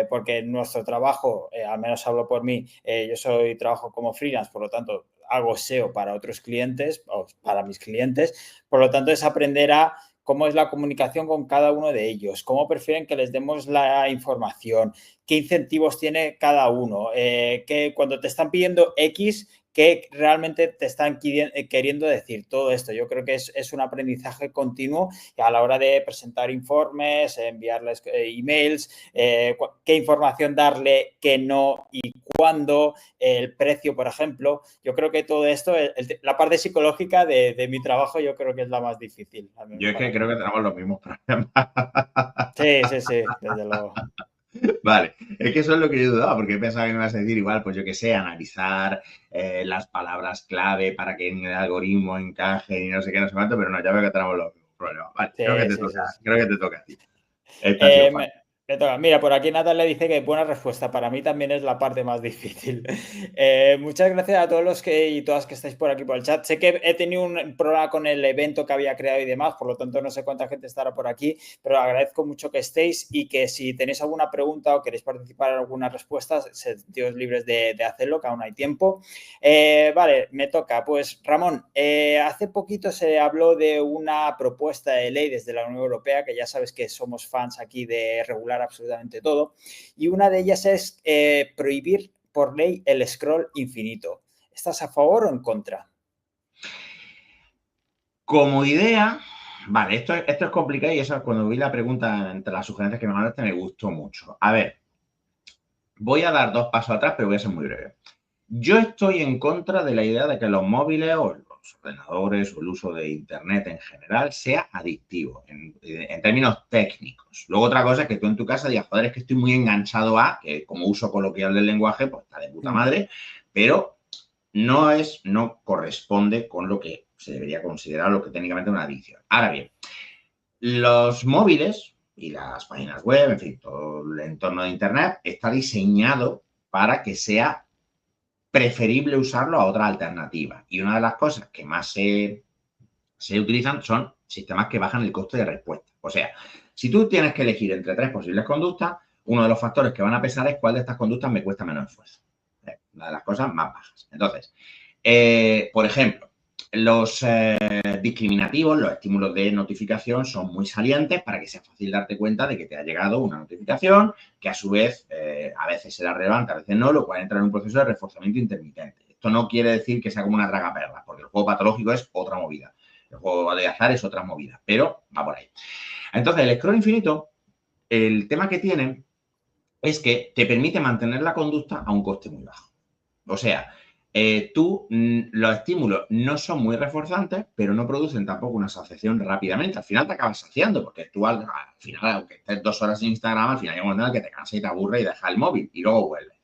Porque nuestro trabajo, al menos hablo por mí, yo trabajo como freelance, por lo tanto, hago SEO para otros clientes, o para mis clientes, por lo tanto, es aprender a cómo es la comunicación con cada uno de ellos, cómo prefieren que les demos la información, qué incentivos tiene cada uno, que cuando te están pidiendo X, qué realmente te están queriendo decir todo esto. Yo creo que es un aprendizaje continuo a la hora de presentar informes, enviarles emails, qué información darle, qué no y cuándo, el precio, por ejemplo. Yo creo que todo esto, la parte psicológica de mi trabajo, yo creo que es la más difícil. Yo es que creo que tenemos los mismos problemas. Sí, desde luego. Vale, es que eso es lo que yo dudaba, porque pensaba que me ibas a decir igual, pues yo qué sé, analizar las palabras clave para que en el algoritmo encaje y no sé qué, no sé cuánto, pero no, ya veo que tenemos los mismos problemas. Vale, Sí, sí, sí, sí. creo que te toca a ti. Esta ha sido Eh, fácil. me, me toca. Mira, por aquí Nathan le dice que buena respuesta. Para mí también es la parte más difícil. Muchas gracias a todos los que y todas que estáis por aquí por el chat. Sé que he tenido un problema con el evento que había creado y demás, por lo tanto no sé cuánta gente estará por aquí, pero agradezco mucho que estéis y que si tenéis alguna pregunta o queréis participar en alguna respuesta, sentidos libres de hacerlo, que aún hay tiempo. Vale, me toca. Pues Ramón, hace poquito se habló de una propuesta de ley desde la Unión Europea, que ya sabes que somos fans aquí de regular absolutamente todo, y una de ellas es prohibir por ley el scroll infinito. ¿Estás a favor o en contra? Como idea, vale, esto es complicado y eso cuando vi la pregunta entre las sugerencias que me mandaste me gustó mucho. A ver, voy a dar dos pasos atrás, pero voy a ser muy breve. Yo estoy en contra de la idea de que los móviles o los ordenadores o el uso de Internet en general sea adictivo en términos técnicos. Luego otra cosa es que tú en tu casa digas, joder, es que estoy muy enganchado a, que como uso coloquial del lenguaje, pues está de puta madre, pero no corresponde con lo que se debería considerar lo que técnicamente es una adicción. Ahora bien, los móviles y las páginas web, en fin, todo el entorno de Internet está diseñado para que sea preferible usarlo a otra alternativa. Y una de las cosas que más se utilizan son sistemas que bajan el coste de respuesta. O sea, si tú tienes que elegir entre tres posibles conductas, uno de los factores que van a pesar es cuál de estas conductas me cuesta menos esfuerzo. Una de las cosas más bajas. Entonces, por ejemplo, los discriminativos, los estímulos de notificación son muy salientes para que sea fácil darte cuenta de que te ha llegado una notificación que a su vez a veces será relevante, a veces no, lo cual entra en un proceso de reforzamiento intermitente. Esto no quiere decir que sea como una tragaperras, porque el juego patológico es otra movida. El juego de azar es otra movida, pero va por ahí. Entonces, el scroll infinito, el tema que tiene es que te permite mantener la conducta a un coste muy bajo. O sea, los estímulos no son muy reforzantes, pero no producen tampoco una saciación rápidamente. Al final te acabas saciando, porque tú al final, aunque estés 2 horas en Instagram, al final hay un momento en el que te cansa y te aburre y dejas el móvil y luego vuelves.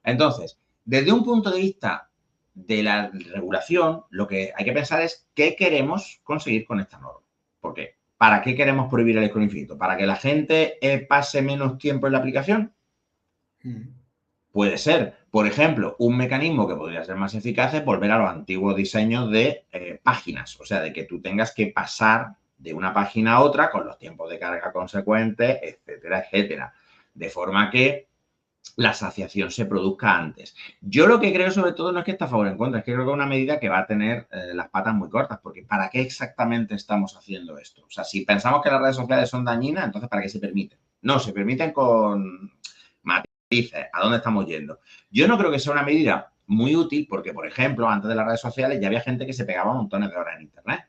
Entonces, desde un punto de vista de la regulación, lo que hay que pensar es qué queremos conseguir con esta norma. ¿Por qué? ¿Para qué queremos prohibir el scroll infinito? ¿Para que la gente pase menos tiempo en la aplicación? Puede ser, por ejemplo, un mecanismo que podría ser más eficaz es volver a los antiguos diseños de páginas, o sea, de que tú tengas que pasar de una página a otra con los tiempos de carga consecuentes, etcétera, etcétera, de forma que la saciación se produzca antes. Yo lo que creo sobre todo no es que esté a favor o en contra, es que creo que es una medida que va a tener las patas muy cortas, porque ¿para qué exactamente estamos haciendo esto? O sea, si pensamos que las redes sociales son dañinas, entonces ¿para qué se permiten? No, se permiten con matices. ¿A dónde estamos yendo? Yo no creo que sea una medida muy útil porque, por ejemplo, antes de las redes sociales ya había gente que se pegaba montones de horas en Internet.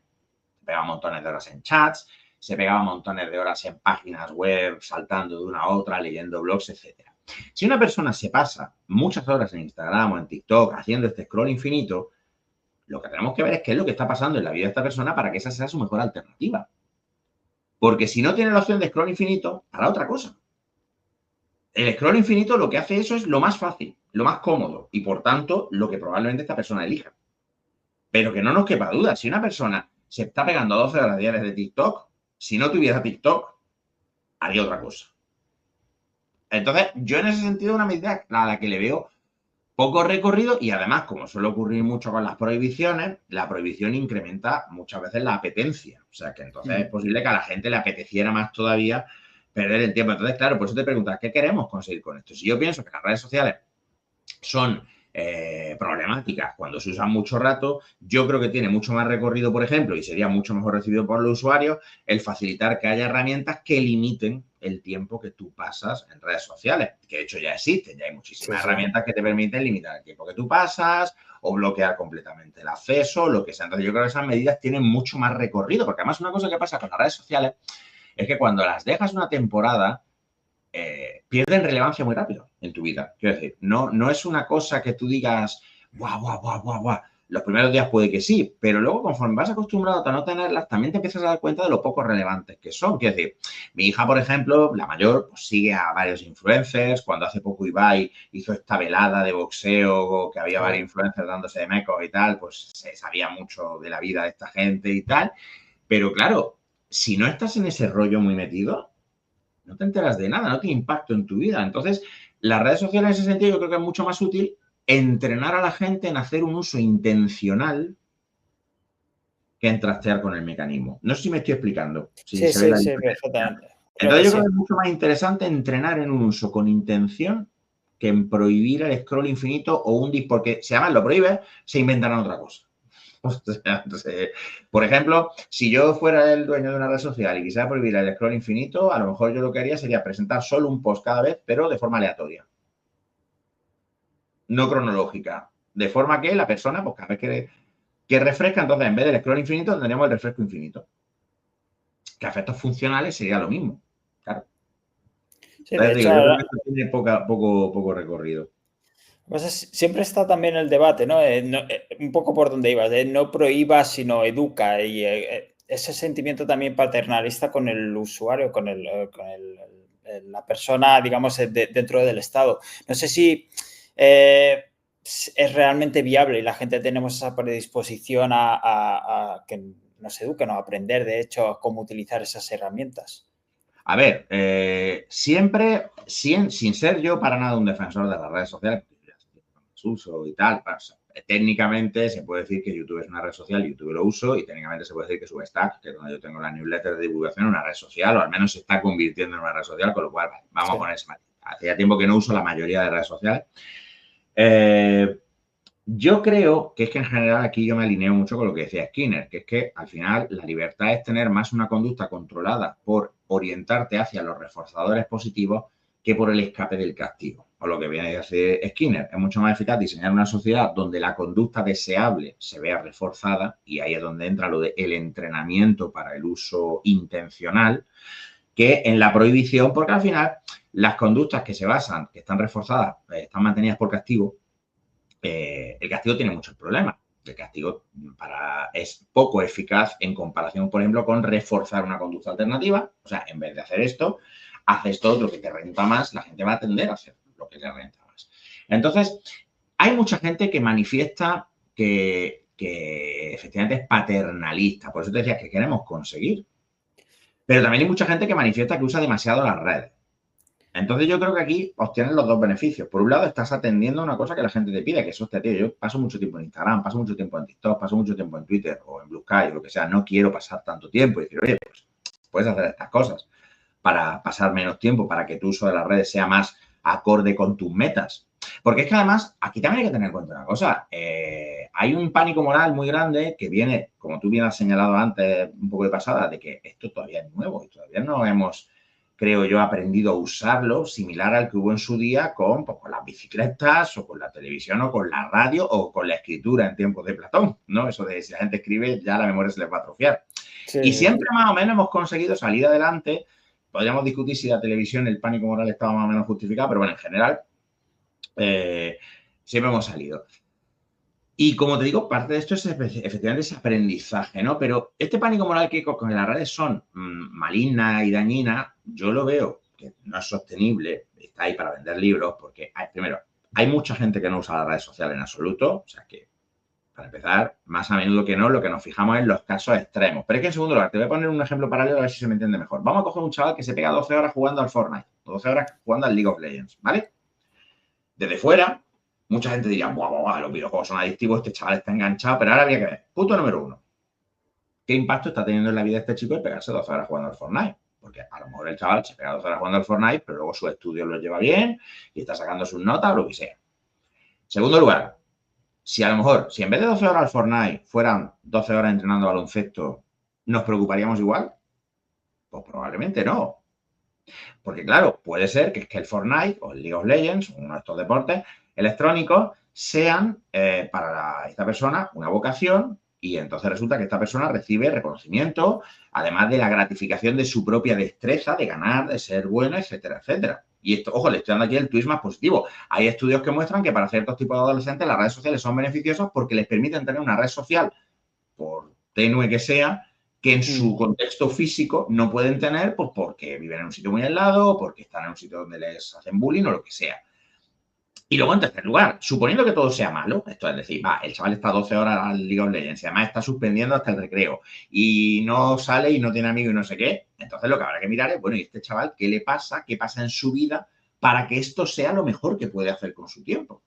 Se pegaba montones de horas en chats, se pegaba montones de horas en páginas web, saltando de una a otra, leyendo blogs, etcétera. Si una persona se pasa muchas horas en Instagram o en TikTok haciendo este scroll infinito, lo que tenemos que ver es qué es lo que está pasando en la vida de esta persona para que esa sea su mejor alternativa. Porque si no tiene la opción de scroll infinito, hará otra cosa. El scroll infinito lo que hace eso es lo más fácil, lo más cómodo y por tanto lo que probablemente esta persona elija. Pero que no nos quepa duda, si una persona se está pegando 12 horas diarias de TikTok, si no tuviera TikTok, haría otra cosa. Entonces, yo en ese sentido una medida a la que le veo poco recorrido y además, como suele ocurrir mucho con las prohibiciones, la prohibición incrementa muchas veces la apetencia. O sea, que entonces es posible que a la gente le apeteciera más todavía perder el tiempo. Entonces, claro, por eso te preguntas, ¿qué queremos conseguir con esto? Si yo pienso que las redes sociales son problemáticas cuando se usan mucho rato, yo creo que tiene mucho más recorrido, por ejemplo, y sería mucho mejor recibido por los usuarios, el facilitar que haya herramientas que limiten el tiempo que tú pasas en redes sociales, que de hecho ya existen, ya hay muchísimas Sí, sí. herramientas que te permiten limitar el tiempo que tú pasas o bloquear completamente el acceso, lo que sea. Entonces yo creo que esas medidas tienen mucho más recorrido, porque además una cosa que pasa con las redes sociales es que cuando las dejas una temporada, pierden relevancia muy rápido en tu vida. Quiero decir, no es una cosa que tú digas, guau, guau, guau, guau, guau. Los primeros días puede que sí, pero luego conforme vas acostumbrado a no tenerlas, también te empiezas a dar cuenta de lo poco relevantes que son. Quiero decir, mi hija, por ejemplo, la mayor, pues sigue a varios influencers. Cuando hace poco Ibai hizo esta velada de boxeo, que había varios influencers dándose de mecos y tal, pues se sabía mucho de la vida de esta gente y tal. Pero claro, si no estás en ese rollo muy metido, no te enteras de nada, no tiene impacto en tu vida. Entonces, las redes sociales en ese sentido yo creo que es mucho más útil entrenar a la gente en hacer un uso intencional que en trastear con el mecanismo. No sé si me estoy explicando. Si Sí, se ve la sí, diferencia. perfectamente. Entonces yo creo que es mucho más interesante entrenar en un uso con intención que en prohibir el scroll infinito o un porque si además lo prohíbes, se inventarán otra cosa. O sea, entonces, por ejemplo, si yo fuera el dueño de una red social y quisiera prohibir el scroll infinito, a lo mejor yo lo que haría sería presentar solo un post cada vez, pero de forma aleatoria. No cronológica. De forma que la persona, pues cada vez que refresca, entonces en vez del scroll infinito tendríamos el refresco infinito. Que a efectos funcionales sería lo mismo. Claro. Sí, de Entonces hecho, digo, yo creo que esto tiene poco recorrido. pues siempre está también el debate, ¿no? Un poco por donde ibas, de no prohíba, sino educa. Y ese sentimiento también paternalista con el usuario, la persona, digamos, dentro del Estado. No sé si es realmente viable y la gente tenemos esa predisposición a que nos eduquen o a aprender, de hecho, cómo utilizar esas herramientas. A ver, siempre, sin ser yo para nada un defensor de las redes sociales, uso y tal, pues, técnicamente se puede decir que YouTube es una red social, YouTube lo uso, y técnicamente se puede decir que Substack, que es donde yo tengo la newsletter de divulgación, es una red social, o al menos se está convirtiendo en una red social, con lo cual vamos a poner ese matiz. Hacía tiempo que no uso la mayoría de redes sociales. Yo creo que es que en general aquí yo me alineo mucho con lo que decía Skinner, que es que al final la libertad es tener más una conducta controlada por orientarte hacia los reforzadores positivos que por el escape del castigo. O lo que viene a decir Skinner, es mucho más eficaz diseñar una sociedad donde la conducta deseable se vea reforzada, y ahí es donde entra lo del entrenamiento para el uso intencional, que en la prohibición, porque al final las conductas que se basan, que están reforzadas, están mantenidas por castigo. El castigo tiene muchos problemas. El castigo es poco eficaz en comparación, por ejemplo, con reforzar una conducta alternativa. O sea, en vez de hacer esto, haces todo lo que te renta más, la gente va a tender a hacer lo que le renta más. Entonces, hay mucha gente que manifiesta que efectivamente es paternalista. Por eso te decía que queremos conseguir. Pero también hay mucha gente que manifiesta que usa demasiado las redes. Entonces yo creo que aquí obtienes los dos beneficios. Por un lado, estás atendiendo a una cosa que la gente te pide, que eso tío, yo paso mucho tiempo en Instagram, paso mucho tiempo en TikTok, paso mucho tiempo en Twitter o en Blue Sky o lo que sea. No quiero pasar tanto tiempo y decir, oye, pues puedes hacer estas cosas para pasar menos tiempo, para que tu uso de las redes sea más acorde con tus metas. Porque es que además, aquí también hay que tener en cuenta una cosa. Hay un pánico moral muy grande que viene, como tú bien has señalado antes, un poco de pasada, de que esto todavía es nuevo y todavía no hemos, creo yo, aprendido a usarlo, similar al que hubo en su día pues, con las bicicletas o con la televisión o con la radio o con la escritura en tiempos de Platón, ¿no? Eso de si la gente escribe, ya la memoria se les va a atrofiar. Sí. Y siempre más o menos hemos conseguido salir adelante. Podríamos discutir si la televisión, el pánico moral estaba más o menos justificado, pero bueno, en general, siempre hemos salido. Y como te digo, parte de esto es efectivamente ese aprendizaje, ¿no? Pero este pánico moral que con las redes son malignas y dañinas, yo lo veo que no es sostenible, está ahí para vender libros, porque primero, hay mucha gente que no usa las redes sociales en absoluto, o sea que, para empezar, más a menudo que no, lo que nos fijamos es los casos extremos. Pero es que en segundo lugar, te voy a poner un ejemplo paralelo a ver si se me entiende mejor. Vamos a coger un chaval que se pega 12 horas jugando al Fortnite, 12 horas jugando al League of Legends, ¿vale? Desde fuera, mucha gente diría, guau, los videojuegos son adictivos, este chaval está enganchado, pero ahora habría que ver. Punto número 1. ¿Qué impacto está teniendo en la vida de este chico el pegarse 12 horas jugando al Fortnite? Porque a lo mejor el chaval se pega 12 horas jugando al Fortnite, pero luego sus estudios los lleva bien y está sacando sus notas o lo que sea. Segundo lugar, si a lo mejor, si en vez de 12 horas al Fortnite fueran 12 horas entrenando baloncesto, ¿nos preocuparíamos igual? Pues probablemente no. Porque claro, puede ser que el Fortnite o el League of Legends, uno de estos deportes electrónicos, sean para esta persona una vocación, y entonces resulta que esta persona recibe reconocimiento, además de la gratificación de su propia destreza, de ganar, de ser bueno, etcétera, etcétera. Y esto, ojo, le estoy dando aquí el twist más positivo. Hay estudios que muestran que para ciertos tipos de adolescentes las redes sociales son beneficiosas porque les permiten tener una red social, por tenue que sea, que en su contexto físico no pueden tener, pues porque viven en un sitio muy aislado, porque están en un sitio donde les hacen bullying o lo que sea. Y luego, en tercer lugar, suponiendo que todo sea malo, esto es decir, va, el chaval está 12 horas al League of Legends y además está suspendiendo hasta el recreo y no sale y no tiene amigos y no sé qué, entonces lo que habrá que mirar es, bueno, ¿y este chaval qué le pasa? ¿Qué pasa en su vida para que esto sea lo mejor que puede hacer con su tiempo?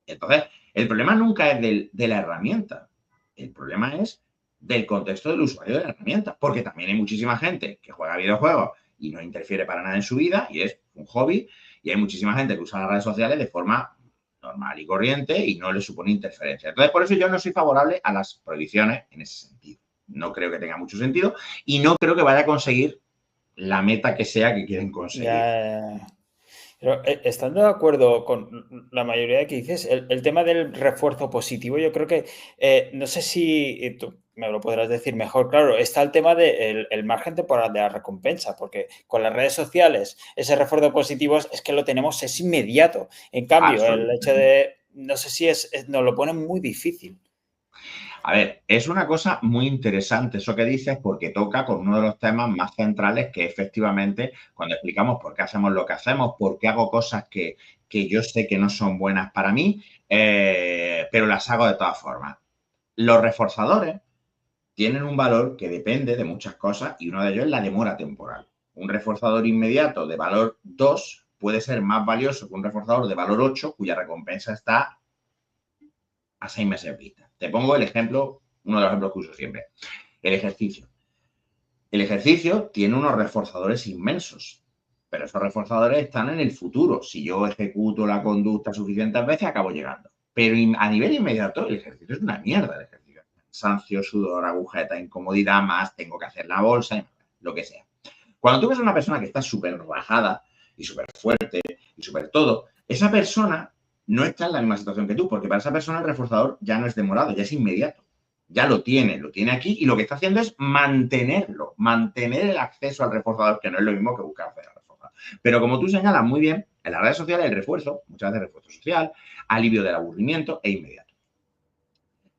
Entonces, el problema nunca es de la herramienta, el problema es del contexto del usuario de la herramienta, porque también hay muchísima gente que juega videojuegos y no interfiere para nada en su vida y es un hobby, y hay muchísima gente que usa las redes sociales de forma normal y corriente y no le supone interferencia. Entonces, por eso yo no soy favorable a las prohibiciones en ese sentido. No creo que tenga mucho sentido y no creo que vaya a conseguir la meta que sea que quieren conseguir. Ya. Pero estando de acuerdo con la mayoría de que dices, el tema del refuerzo positivo, yo creo que, no sé si tú me lo podrás decir mejor, claro, está el tema del el margen temporal de la recompensa, porque con las redes sociales ese refuerzo positivo es que lo tenemos, es inmediato. En cambio, el hecho Absolutamente. de, no sé si nos lo pone muy difícil. A ver, es una cosa muy interesante eso que dices porque toca con uno de los temas más centrales que efectivamente cuando explicamos por qué hacemos lo que hacemos, por qué hago cosas que yo sé que no son buenas para mí, pero las hago de todas formas. Los reforzadores tienen un valor que depende de muchas cosas y uno de ellos es la demora temporal. Un reforzador inmediato de valor 2 puede ser más valioso que un reforzador de valor 8 cuya recompensa está a 6 meses vista. Te pongo el ejemplo, uno de los ejemplos que uso siempre. El ejercicio. El ejercicio tiene unos reforzadores inmensos, pero esos reforzadores están en el futuro. Si yo ejecuto la conducta suficientes veces, acabo llegando. Pero a nivel inmediato, el ejercicio es una mierda. El ejercicio. Cansancio, sudor, agujeta, incomodidad, más tengo que hacer la bolsa, lo que sea. Cuando tú ves a una persona que está súper relajada y súper fuerte y súper todo, esa persona no está en la misma situación que tú, porque para esa persona el reforzador ya no es demorado, ya es inmediato. Ya lo tiene aquí y lo que está haciendo es mantenerlo, mantener el acceso al reforzador, que no es lo mismo que buscar hacer el reforzador. Pero como tú señalas muy bien, en las redes sociales el refuerzo, muchas veces refuerzo social, alivio del aburrimiento e inmediato.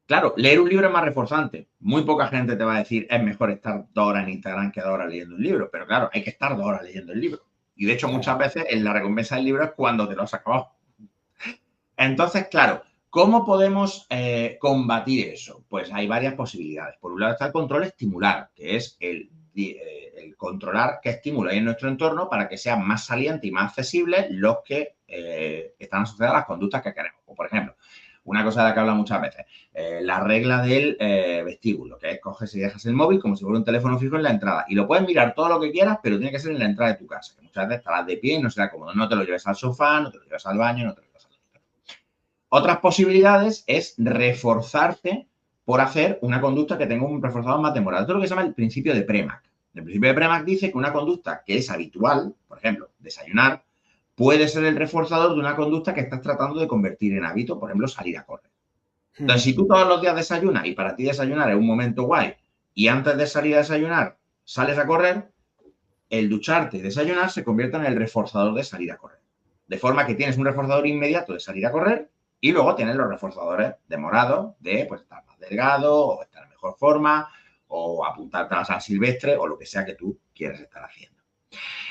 Claro, leer un libro es más reforzante. Muy poca gente te va a decir es mejor estar 2 horas en Instagram que 2 horas leyendo un libro, pero claro, hay que estar 2 horas leyendo el libro. Y de hecho, muchas Claro. veces la recompensa del libro es cuando te lo has acabado. Entonces, claro, ¿cómo podemos combatir eso? Pues hay varias posibilidades. Por un lado está el control estimular, que es el controlar qué estímulo hay en nuestro entorno para que sean más salientes y más accesibles los que están asociados a las conductas que queremos. O, por ejemplo, una cosa de la que habla muchas veces, la regla del vestíbulo, que es coges y dejas el móvil como si fuera un teléfono fijo en la entrada. Y lo puedes mirar todo lo que quieras, pero tiene que ser en la entrada de tu casa, que muchas veces estarás de pie y no será cómodo. No te lo lleves al sofá, no te lo lleves al baño, no te lo lleves al dormitorio. Otras posibilidades es reforzarte por hacer una conducta que tenga un reforzador más temporal. Esto es lo que se llama el principio de Premack. El principio de Premack dice que una conducta que es habitual, por ejemplo, desayunar, puede ser el reforzador de una conducta que estás tratando de convertir en hábito, por ejemplo, salir a correr. Entonces, si tú todos los días desayunas y para ti desayunar es un momento guay y antes de salir a desayunar sales a correr, el ducharte y desayunar se convierte en el reforzador de salir a correr. De forma que tienes un reforzador inmediato de salir a correr y luego tienes los reforzadores demorados de pues, estar más delgado o estar en mejor forma o apuntarte a la sala silvestre o lo que sea que tú quieras estar haciendo.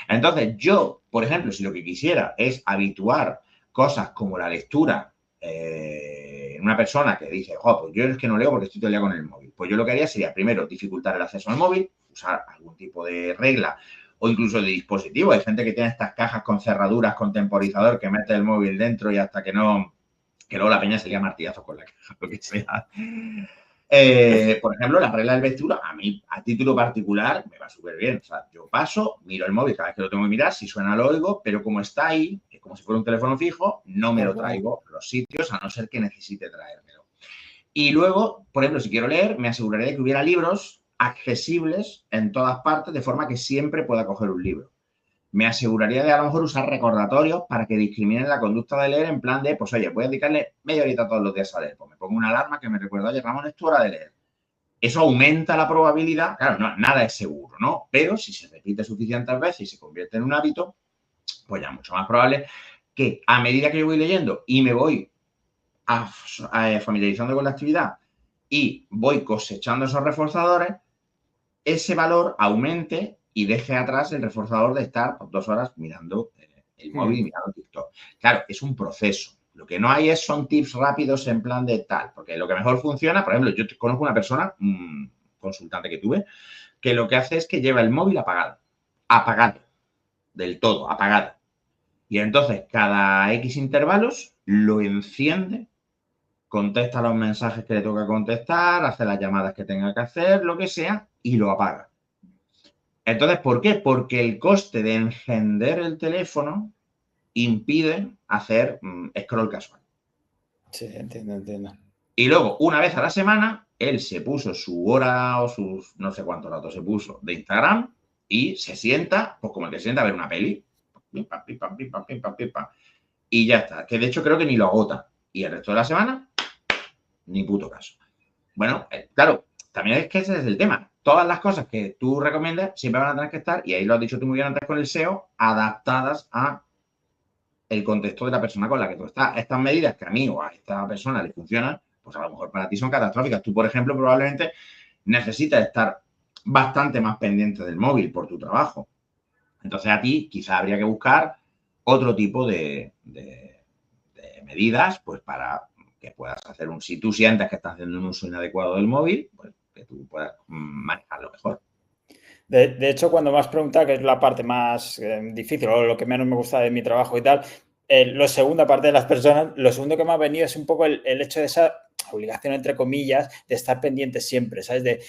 Entonces, yo, por ejemplo, si lo que quisiera es habituar cosas como la lectura en una persona que dice, pues yo es que no leo porque estoy todo el día con el móvil. Pues yo lo que haría sería, primero, dificultar el acceso al móvil, usar algún tipo de regla o incluso de dispositivo. Hay gente que tiene estas cajas con cerraduras, con temporizador, que mete el móvil dentro y hasta que no, que luego la peña sería martillazo con la caja, lo que sea. Por ejemplo, la regla del vestíbulo, a mí, a título particular, me va súper bien. O sea, yo paso, miro el móvil cada vez que lo tengo que mirar, si suena lo oigo, pero como está ahí, que como si fuera un teléfono fijo, no me lo Claro. traigo a los sitios, a no ser que necesite traérmelo. Y luego, por ejemplo, si quiero leer, me aseguraría de que hubiera libros accesibles en todas partes, de forma que siempre pueda coger un libro. Me aseguraría de a lo mejor usar recordatorios para que discriminen la conducta de leer en plan de, pues oye, voy a dedicarle media horita todos los días a leer. Pues me pongo una alarma que me recuerda, oye, Ramón, es tu hora de leer. Eso aumenta la probabilidad, claro, no, nada es seguro, ¿no? Pero si se repite suficientes veces y se convierte en un hábito, pues ya es mucho más probable que a medida que yo voy leyendo y me voy familiarizando con la actividad y voy cosechando esos reforzadores, ese valor aumente y deje atrás el reforzador de estar 2 horas mirando el móvil y mirando TikTok. Claro, es un proceso. Lo que no hay son tips rápidos en plan de tal, porque lo que mejor funciona, por ejemplo, yo conozco una persona, un consultante que tuve, que lo que hace es que lleva el móvil apagado, del todo, apagado. Y entonces, cada X intervalos, lo enciende, contesta los mensajes que le toca contestar, hace las llamadas que tenga que hacer, lo que sea, y lo apaga. Entonces, ¿por qué? Porque el coste de encender el teléfono impide hacer scroll casual. Sí, entiendo. Y luego, una vez a la semana, él se puso su hora o sus no sé cuántos datos se puso de Instagram y se sienta, pues como el que se sienta a ver una peli. Pim, pam, pim, pam, pim, pam, pim, pam, pim, pam. Y ya está. Que de hecho creo que ni lo agota. Y el resto de la semana, ni puto caso. Bueno, claro, también es que ese es el tema. Todas las cosas que tú recomiendas siempre van a tener que estar, y ahí lo has dicho tú muy bien antes con el SEO, adaptadas a el contexto de la persona con la que tú estás. Estas medidas que a mí o a esta persona le funcionan, pues a lo mejor para ti son catastróficas. Tú, por ejemplo, probablemente necesitas estar bastante más pendiente del móvil por tu trabajo. Entonces a ti quizá habría que buscar otro tipo de medidas, pues para que puedas hacer si tú sientes que estás haciendo un uso inadecuado del móvil, pues que tú puedas manejarlo mejor. De hecho, cuando me has preguntado qué es la parte más difícil o lo que menos me gusta de mi trabajo y tal, lo segundo, aparte de las personas, lo segundo que me ha venido es un poco el hecho de esa obligación, entre comillas, de estar pendiente siempre, ¿sabes? De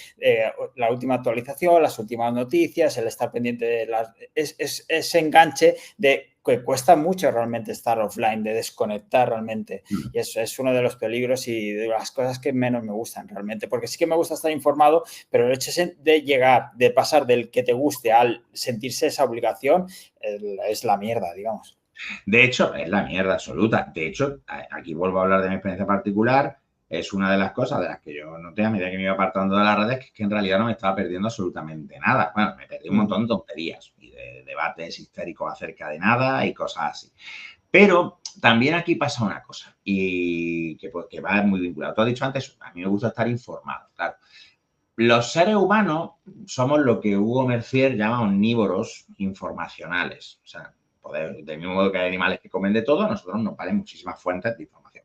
la última actualización, las últimas noticias, el estar pendiente de ese enganche de que cuesta mucho realmente estar offline, de desconectar realmente. Y eso es uno de los peligros y de las cosas que menos me gustan realmente, porque sí que me gusta estar informado, pero el hecho de llegar, de pasar del que te guste al sentirse esa obligación, es la mierda, digamos. De hecho, es la mierda absoluta. De hecho, aquí vuelvo a hablar de mi experiencia particular. Es una de las cosas de las que yo noté a medida que me iba apartando de las redes, que es que en realidad no me estaba perdiendo absolutamente nada. Bueno, me perdí un montón de tonterías y de debates histéricos acerca de nada y cosas así. Pero también aquí pasa una cosa y que va muy vinculado. Tú has dicho antes, a mí me gusta estar informado, claro. Los seres humanos somos lo que Hugo Mercier llama omnívoros informacionales. O sea, del mismo modo que hay animales que comen de todo, a nosotros nos valen muchísimas fuentes de información.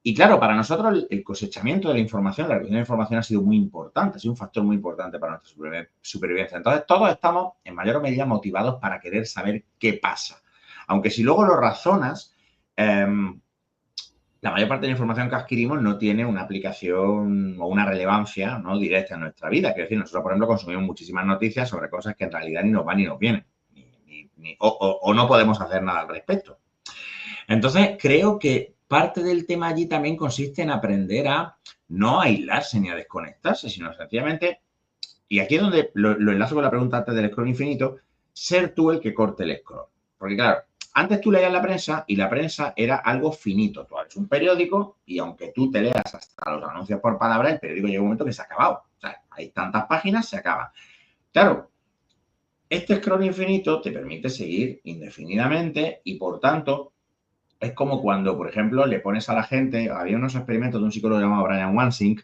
Y claro, para nosotros el cosechamiento de la información, la recolección de información ha sido muy importante, ha sido un factor muy importante para nuestra supervivencia. Entonces, todos estamos en mayor medida motivados para querer saber qué pasa. Aunque si luego lo razonas, la mayor parte de la información que adquirimos no tiene una aplicación o una relevancia, ¿no?, directa en nuestra vida. Quiero decir, nosotros, por ejemplo, consumimos muchísimas noticias sobre cosas que en realidad ni nos van ni nos vienen. O no podemos hacer nada al respecto. Entonces, creo que parte del tema allí también consiste en aprender a no aislarse ni a desconectarse, sino sencillamente, y aquí es donde lo enlazo con la pregunta antes del scroll infinito, ser tú el que corte el scroll. Porque claro, antes tú leías la prensa y la prensa era algo finito. Tú abres un periódico y aunque tú te leas hasta los anuncios por palabra, el periódico llega un momento que se ha acabado. O sea, hay tantas páginas, se acaba. Claro, este scroll infinito te permite seguir indefinidamente y, por tanto, es como cuando, por ejemplo, le pones a la gente, había unos experimentos de un psicólogo llamado Brian Wansink,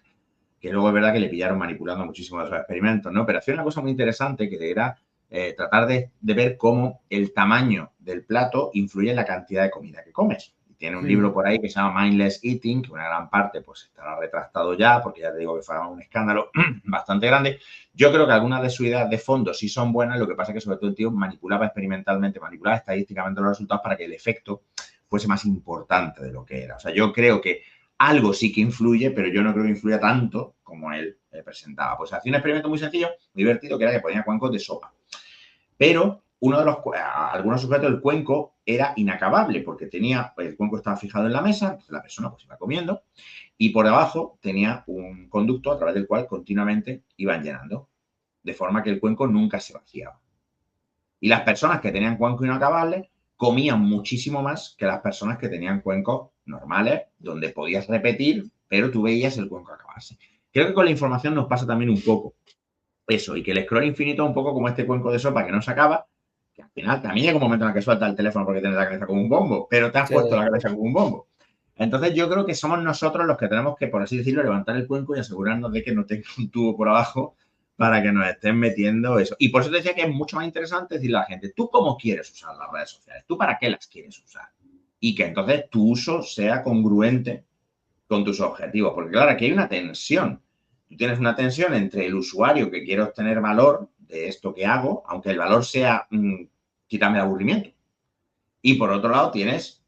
que luego es verdad que le pillaron manipulando muchísimo de esos experimentos, ¿no? Pero hacía una cosa muy interesante que era tratar de ver cómo el tamaño del plato influye en la cantidad de comida que comes. Y tiene un libro por ahí que se llama Mindless Eating, que una gran parte pues estará retractado ya, porque ya te digo que fue un escándalo bastante grande. Yo creo que algunas de sus ideas de fondo sí son buenas, lo que pasa es que sobre todo el tío manipulaba experimentalmente, manipulaba estadísticamente los resultados para que el efecto fuese más importante de lo que era. O sea, yo creo que algo sí que influye, pero yo no creo que influya tanto como él presentaba. Pues hacía un experimento muy sencillo, muy divertido, que era que ponía cuencos de sopa. Pero algunos sujetos del cuenco era inacabable porque el cuenco estaba fijado en la mesa, entonces la persona pues iba comiendo y por debajo tenía un conducto a través del cual continuamente iban llenando, de forma que el cuenco nunca se vaciaba. Y las personas que tenían cuenco inacabable comían muchísimo más que las personas que tenían cuencos normales, donde podías repetir, pero tú veías el cuenco acabarse. Creo que con la información nos pasa también un poco eso, y que el scroll infinito es un poco como este cuenco de sopa que no se acaba, Que al final también llega un momento en el que sueltas el teléfono porque tienes la cabeza como un bombo, pero te has Sí, puesto la cabeza como un bombo. Entonces yo creo que somos nosotros los que tenemos que, por así decirlo, levantar el cuenco y asegurarnos de que no tenga un tubo por abajo para que nos estén metiendo eso. Y por eso te decía que es mucho más interesante decirle a la gente, ¿tú cómo quieres usar las redes sociales? ¿Tú para qué las quieres usar? Y que entonces tu uso sea congruente con tus objetivos. Porque claro, aquí hay una tensión. Tú tienes una tensión entre el usuario que quiere obtener valor de esto que hago, aunque el valor sea quitarme el aburrimiento. Y por otro lado tienes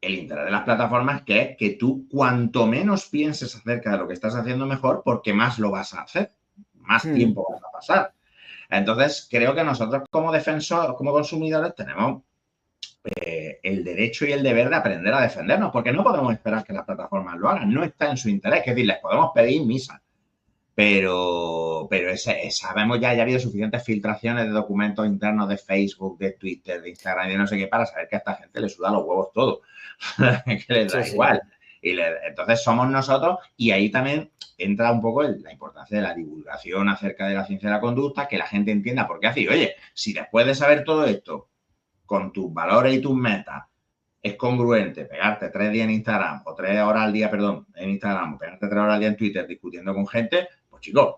el interés de las plataformas, que es que tú cuanto menos pienses acerca de lo que estás haciendo mejor, porque más lo vas a hacer, más tiempo vas a pasar. Entonces, creo que nosotros como defensores, como consumidores, tenemos el derecho y el deber de aprender a defendernos, porque no podemos esperar que las plataformas lo hagan, no está en su interés, es decir, les podemos pedir misa, pero sabemos ya ha habido suficientes filtraciones de documentos internos de Facebook, de Twitter, de Instagram y de no sé qué para saber que a esta gente le suda los huevos todo, que les da sí, sí. igual. Entonces somos nosotros y ahí también entra un poco la importancia de la divulgación acerca de la ciencia de la conducta, que la gente entienda por qué hace. Oye, si después de saber todo esto, con tus valores y tus metas, es congruente pegarte 3 días en Instagram o 3 horas al día, perdón, en Instagram, o pegarte 3 horas al día en Twitter discutiendo con gente, pues chicos,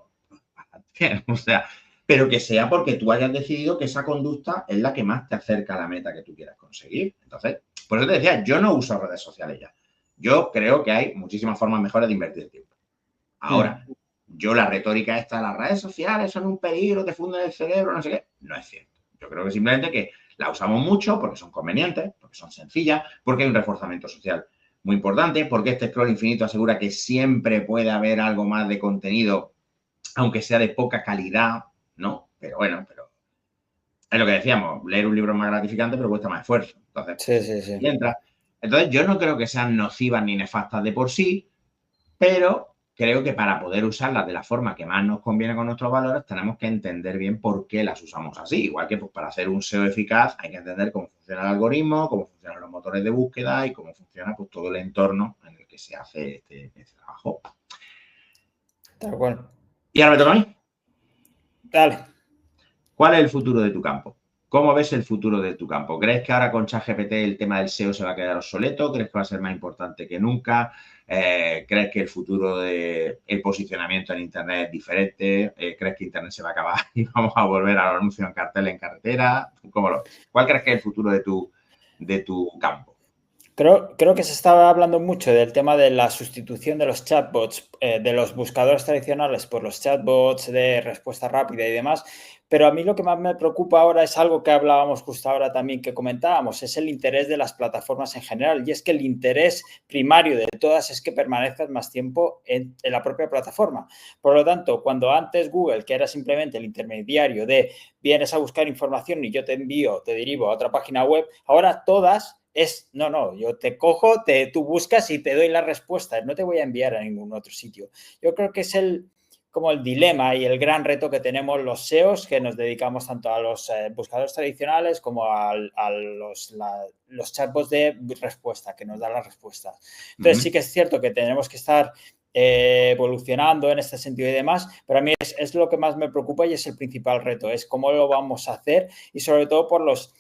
o sea, pero que sea porque tú hayas decidido que esa conducta es la que más te acerca a la meta que tú quieras conseguir. Entonces, por eso te decía, yo no uso redes sociales ya. Yo creo que hay muchísimas formas mejores de invertir tiempo. Ahora, yo la retórica esta de las redes sociales son un peligro, te funden el cerebro, no sé qué, no es cierto. Yo creo que simplemente que la usamos mucho porque son convenientes, porque son sencillas, porque hay un reforzamiento social muy importante, porque este scroll infinito asegura que siempre puede haber algo más de contenido, aunque sea de poca calidad, ¿no? Pero bueno, es lo que decíamos, leer un libro es más gratificante, pero cuesta más esfuerzo. Entonces, Sí, sí, sí. y entra. Entonces, yo no creo que sean nocivas ni nefastas de por sí, pero creo que para poder usarlas de la forma que más nos conviene con nuestros valores, tenemos que entender bien por qué las usamos así. Igual que pues, para hacer un SEO eficaz hay que entender cómo funciona el algoritmo, cómo funcionan los motores de búsqueda y cómo funciona pues, todo el entorno en el que se hace este trabajo. Tal cual. Y ahora me toca a mí. Dale. ¿Cuál es el futuro de tu campo? ¿Cómo ves el futuro de tu campo? ¿Crees que ahora con ChatGPT el tema del SEO se va a quedar obsoleto? ¿Crees que va a ser más importante que nunca? ¿Crees que el futuro del posicionamiento en Internet es diferente? ¿Crees que Internet se va a acabar y vamos a volver a los anuncios en cartel en carretera? ¿Cómo lo ves? ¿Cuál crees que es el futuro de tu campo? Creo que se estaba hablando mucho del tema de la sustitución de los chatbots, de los buscadores tradicionales por los chatbots de respuesta rápida y demás, pero a mí lo que más me preocupa ahora es algo que hablábamos justo ahora también que comentábamos, es el interés de las plataformas en general, y es que el interés primario de todas es que permanezcas más tiempo en la propia plataforma. Por lo tanto, cuando antes Google, que era simplemente el intermediario de vienes a buscar información y yo te envío, te derivo a otra página web, ahora todas no, yo te cojo, tú buscas y te doy la respuesta, no te voy a enviar a ningún otro sitio. Yo creo que es como el dilema y el gran reto que tenemos los SEOs, que nos dedicamos tanto a los buscadores tradicionales como a los chatbots de respuesta, que nos dan las respuestas. Entonces sí que es cierto que tenemos que estar evolucionando en este sentido y demás, pero a mí es lo que más me preocupa y es el principal reto, es cómo lo vamos a hacer y sobre todo por los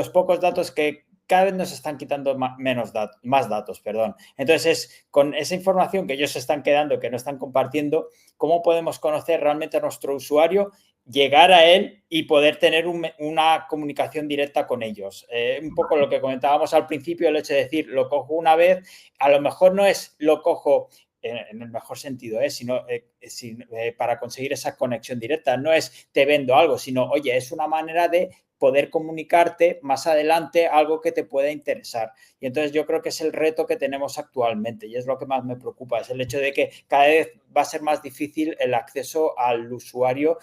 pocos datos que cada vez nos están quitando más datos, perdón. Entonces, con esa información que ellos se están quedando, que no están compartiendo, ¿cómo podemos conocer realmente a nuestro usuario, llegar a él y poder tener una comunicación directa con ellos? Un poco lo que comentábamos al principio, el hecho de decir, lo cojo una vez, a lo mejor no es lo cojo en el mejor sentido, sino para conseguir esa conexión directa. No es te vendo algo, sino, oye, es una manera de poder comunicarte más adelante algo que te pueda interesar. Y entonces yo creo que es el reto que tenemos actualmente y es lo que más me preocupa, es el hecho de que cada vez va a ser más difícil el acceso al usuario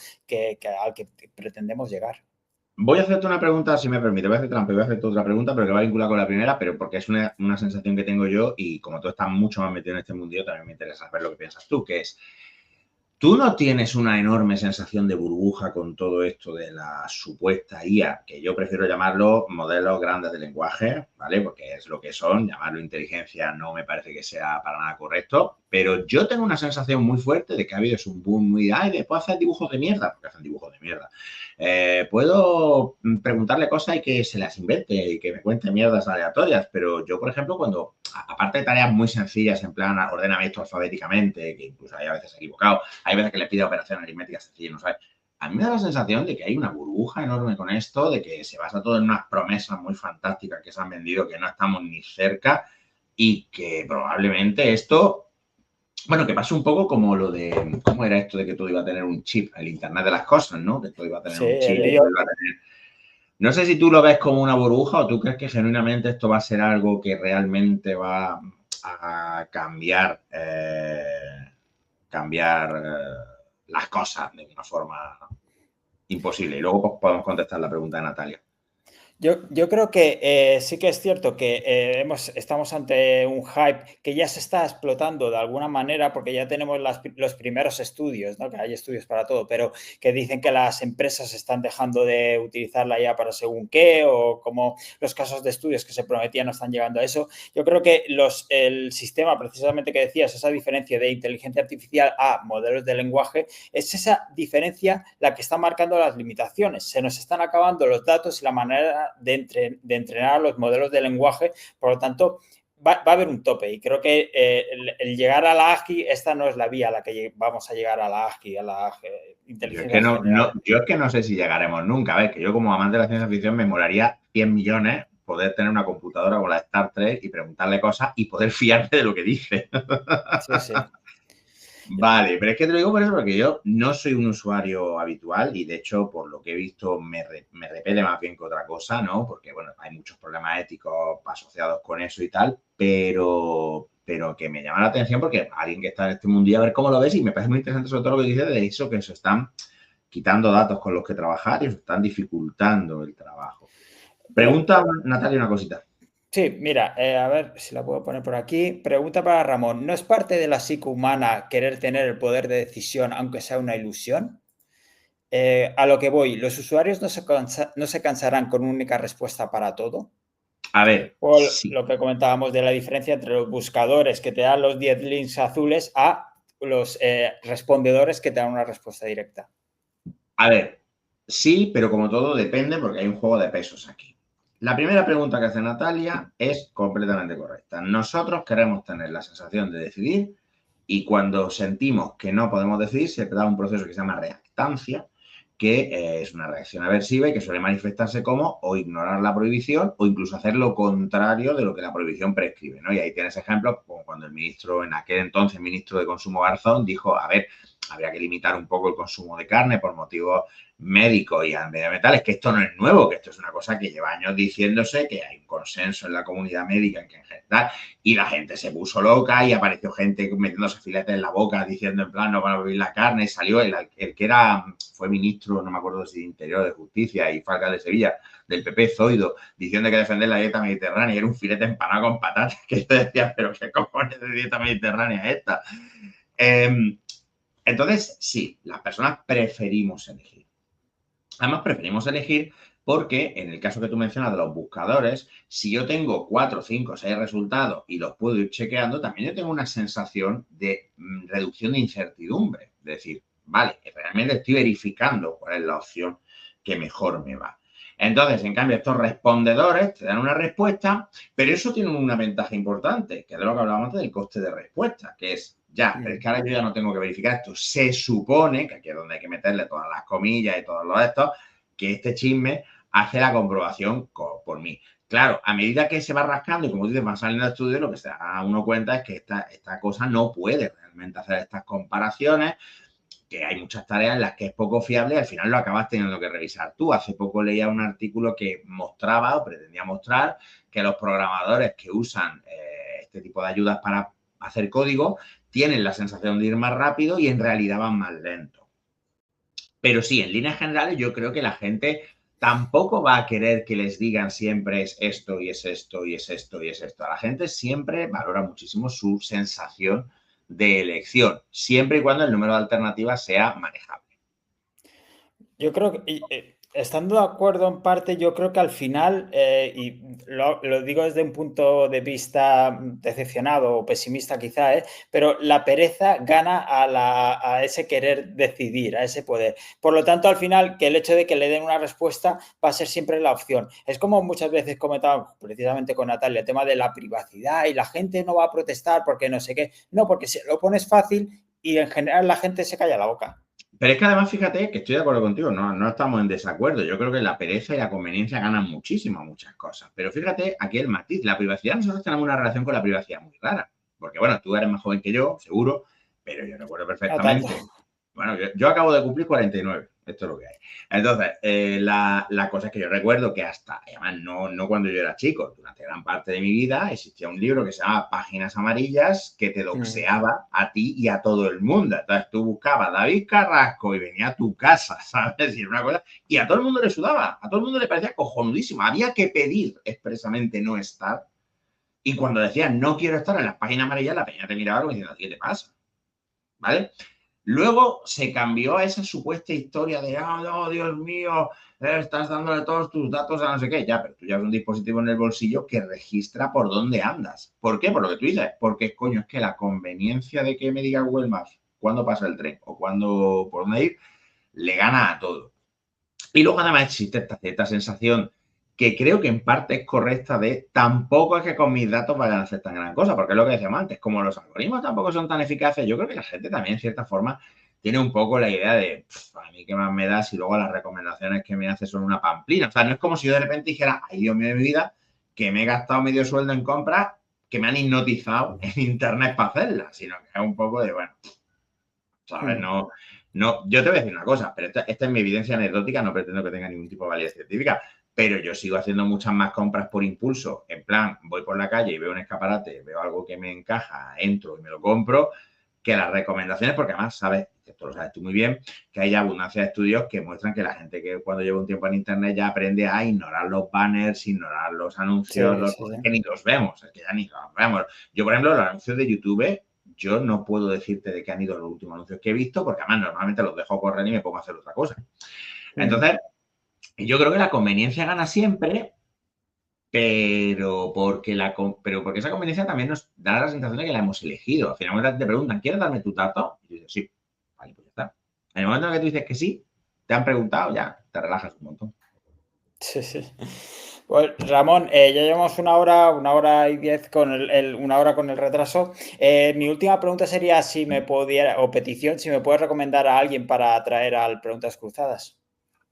al que pretendemos llegar. Voy a hacerte una pregunta, si me permite, voy a hacer trampa, voy a hacerte otra pregunta, pero que va vinculada con la primera, pero porque es una sensación que tengo yo y como tú estás mucho más metido en este mundillo, también me interesa saber lo que piensas tú, que es, ¿tú no tienes una enorme sensación de burbuja con todo esto de la supuesta IA, que yo prefiero llamarlo modelos grandes de lenguaje, ¿vale? Porque es lo que son, llamarlo inteligencia no me parece que sea para nada correcto, Pero yo tengo una sensación muy fuerte de que ha habido un boom muy de, ay, ¿puedo hacer dibujos de mierda? Porque hacen dibujos de mierda. Puedo preguntarle cosas y que se las invente y que me cuente mierdas aleatorias, pero yo, por ejemplo, cuando, aparte de tareas muy sencillas, en plan, ordéname esto alfabéticamente, que incluso hay a veces equivocado, hay veces que le pido operaciones aritméticas sencillas, no sabe. A mí me da la sensación de que hay una burbuja enorme con esto, de que se basa todo en unas promesas muy fantásticas que se han vendido, que no estamos ni cerca y que probablemente esto, bueno, que pasa un poco como lo de, ¿cómo era esto de que todo iba a tener un chip? El Internet de las cosas, ¿no? Que todo iba a tener Sí, un he chip y leído. todo iba a tener... No sé si tú lo ves como una burbuja o tú crees que genuinamente esto va a ser algo que realmente va a cambiar las cosas de una forma imposible. Y luego pues, podemos contestar la pregunta de Natalia. Yo creo que sí que es cierto que estamos ante un hype que ya se está explotando de alguna manera porque ya tenemos los primeros estudios, ¿no? Que hay estudios para todo, pero que dicen que las empresas están dejando de utilizarla ya para según qué o como los casos de estudios que se prometían no están llegando a eso. Yo creo que el sistema, precisamente que decías, esa diferencia de inteligencia artificial a modelos de lenguaje, es esa diferencia la que está marcando las limitaciones. Se nos están acabando los datos y la manera de entrenar los modelos de lenguaje, por lo tanto, va a haber un tope y creo que el llegar a la AGI, esta no es la vía a la que vamos a llegar a la AGI, a la inteligencia general. Yo es que no sé si llegaremos nunca. A ver, que yo como amante de la ciencia ficción me molaría 100 millones poder tener una computadora con la Star Trek y preguntarle cosas y poder fiarme de lo que dice. Sí, sí. Vale, pero es que te lo digo por eso, porque yo no soy un usuario habitual y de hecho, por lo que he visto, me repele más bien que otra cosa, ¿no? Porque, bueno, hay muchos problemas éticos asociados con eso y tal, pero que me llama la atención porque alguien que está en este mundillo, a ver cómo lo ves y me parece muy interesante sobre todo lo que dice de eso, que se están quitando datos con los que trabajar y se están dificultando el trabajo. Pero, Pregunta, Natalia, una cosita. sí, mira, a ver si la puedo poner por aquí. Pregunta para Ramón. ¿No es parte de la psique humana querer tener el poder de decisión, aunque sea una ilusión? A lo que voy, ¿los usuarios no se cansarán con una única respuesta para todo? A ver, O sí. lo que comentábamos de la diferencia entre los buscadores que te dan los 10 links azules a los respondedores que te dan una respuesta directa. A ver, sí, pero como todo depende porque hay un juego de pesos aquí. La primera pregunta que hace Natalia es completamente correcta. Nosotros queremos tener la sensación de decidir y cuando sentimos que no podemos decidir se da un proceso que se llama reactancia, que es una reacción aversiva y que suele manifestarse como o ignorar la prohibición o incluso hacer lo contrario de lo que la prohibición prescribe, ¿no? Y ahí tienes ejemplos como cuando el ministro, en aquel entonces ministro de Consumo Garzón, dijo, a ver, habría que limitar un poco el consumo de carne por motivos médicos y medioambientales, que esto no es nuevo, que esto es una cosa que lleva años diciéndose, que hay un consenso en la comunidad médica en general, y la gente se puso loca y apareció gente metiéndose filetes en la boca diciendo en plan no van a beber la carne y salió el que fue ministro, no me acuerdo si de Interior, de Justicia y Falca de Sevilla, del PP, Zoido, diciendo que defender la dieta mediterránea y era un filete empanado con patatas, que yo decía, pero ¿qué cojones de dieta mediterránea es esta? Entonces, sí, las personas preferimos elegir. Además, preferimos elegir porque en el caso que tú mencionas de los buscadores, si yo tengo 4, 5, 6 resultados y los puedo ir chequeando, también yo tengo una sensación de reducción de incertidumbre. Es decir, vale, realmente estoy verificando cuál es la opción que mejor me va. Entonces, en cambio, estos respondedores te dan una respuesta, pero eso tiene una ventaja importante, que es de lo que hablábamos antes del coste de respuesta, que es, ya, pero es que ahora yo ya no tengo que verificar esto. Se supone, que aquí es donde hay que meterle todas las comillas y todos los estos, que este chisme hace la comprobación por mí. Claro, a medida que se va rascando y como dices, van saliendo estudios, lo que se da uno cuenta es que esta cosa no puede realmente hacer estas comparaciones, que hay muchas tareas en las que es poco fiable y al final lo acabas teniendo que revisar tú. Hace poco leía un artículo que mostraba o pretendía mostrar que los programadores que usan este tipo de ayudas para hacer código tienen la sensación de ir más rápido y en realidad van más lento. Pero sí, en líneas generales yo creo que la gente tampoco va a querer que les digan siempre es esto y es esto y es esto y es esto. La gente siempre valora muchísimo su sensación de elección, siempre y cuando el número de alternativas sea manejable. Yo creo que Estando de acuerdo en parte, yo creo que al final, y lo digo desde un punto de vista decepcionado o pesimista quizá, pero la pereza gana a ese querer decidir, a ese poder. Por lo tanto, al final, que el hecho de que le den una respuesta va a ser siempre la opción. Es como muchas veces comentaba precisamente con Natalia, el tema de la privacidad y la gente no va a protestar porque no sé qué. No, porque se lo pones fácil y en general la gente se calla la boca. Pero es que además, fíjate que estoy de acuerdo contigo, no estamos en desacuerdo. Yo creo que la pereza y la conveniencia ganan muchísimo muchas cosas. Pero fíjate aquí el matiz. La privacidad, nosotros tenemos una relación con la privacidad muy rara. Porque, bueno, tú eres más joven que yo, seguro, pero yo recuerdo No tanto. perfectamente. Bueno, yo acabo de cumplir 49. Esto es lo que hay. Entonces, la cosa es que yo recuerdo que hasta, además, no cuando yo era chico, durante gran parte de mi vida existía un libro que se llamaba Páginas Amarillas que te doxeaba a ti y a todo el mundo. Entonces tú buscabas David Carrasco y venía a tu casa, ¿sabes? Y era una cosa, y a todo el mundo le sudaba, a todo el mundo le parecía cojonudísimo. Había que pedir expresamente no estar. Y cuando decías no quiero estar en las páginas amarillas, la peña te miraba como diciendo, ¿qué te pasa? ¿Vale? Luego se cambió a esa supuesta historia de, no, Dios mío, estás dándole todos tus datos a no sé qué. Ya, pero tú llevas un dispositivo en el bolsillo que registra por dónde andas. ¿Por qué? Por lo que tú dices. Porque, coño, es que la conveniencia de que me diga Google Maps cuándo pasa el tren o cuándo, por dónde ir, le gana a todo. Y luego además existe esta cierta sensación que creo que en parte es correcta de tampoco es que con mis datos vayan a hacer tan gran cosa, porque es lo que decíamos antes, como los algoritmos tampoco son tan eficaces, yo creo que la gente también en cierta forma tiene un poco la idea de a mí qué más me da si luego las recomendaciones que me hace son una pamplina. O sea, no es como si yo de repente dijera, ay Dios mío de mi vida, que me he gastado medio sueldo en compras que me han hipnotizado en internet para hacerlas, sino que es un poco de, bueno, ¿sabes? Yo te voy a decir una cosa, pero esta es mi evidencia anecdótica, no pretendo que tenga ningún tipo de validez científica, pero yo sigo haciendo muchas más compras por impulso. En plan, voy por la calle y veo un escaparate, veo algo que me encaja, entro y me lo compro, que las recomendaciones, porque además sabes, esto lo sabes tú muy bien, que hay abundancia de estudios que muestran que la gente que cuando lleva un tiempo en internet ya aprende a ignorar los banners, ignorar los anuncios, Sí, sí, que sí. ni los vemos, es que ya ni los vemos. Yo, por ejemplo, los anuncios de YouTube, yo no puedo decirte de qué han ido los últimos anuncios que he visto, porque además normalmente los dejo correr y me pongo a hacer otra cosa. Entonces, yo creo que la conveniencia gana siempre, pero porque esa conveniencia también nos da la sensación de que la hemos elegido. Al final te preguntan, ¿quieres darme tu dato? Y tú dices, sí. Vale, pues ya está. En el momento en que tú dices que sí, te han preguntado, ya te relajas un montón. Sí, sí. Pues Ramón, ya llevamos una hora y 10 con una hora con el retraso. Mi última pregunta sería si me pudiera, o petición, si me puedes recomendar a alguien para traer al Preguntas Cruzadas.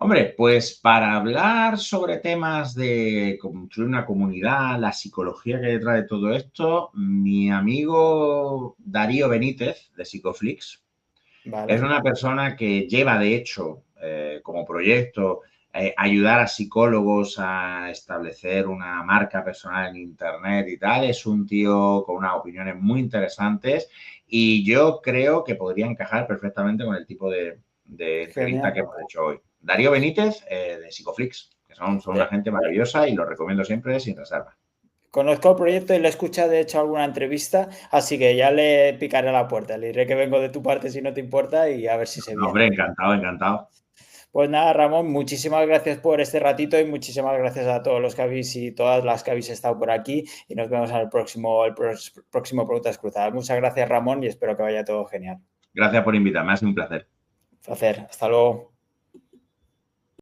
Hombre, pues para hablar sobre temas de construir una comunidad, la psicología que hay detrás de todo esto, mi amigo Darío Benítez de Psicoflix es Vale. una persona que lleva, de hecho, como proyecto, ayudar a psicólogos a establecer una marca personal en Internet y tal. Es un tío con unas opiniones muy interesantes y yo creo que podría encajar perfectamente con el tipo de entrevista Genial. que hemos hecho hoy. Darío Benítez, de Psicoflix, que son una Eh, gente maravillosa y lo recomiendo siempre sin reserva. Conozco el proyecto y le he escuchado de hecho alguna entrevista, así que ya le picaré a la puerta. Le diré que vengo de tu parte si no te importa y a ver si se No, viene. hombre, encantado, encantado. Pues nada, Ramón, muchísimas gracias por este ratito y muchísimas gracias a todos los que habéis y todas las que habéis estado por aquí y nos vemos en próximo Preguntas Cruzadas. Muchas gracias, Ramón, y espero que vaya todo genial. Gracias por invitarme, ha sido un placer. Un placer. Hasta luego.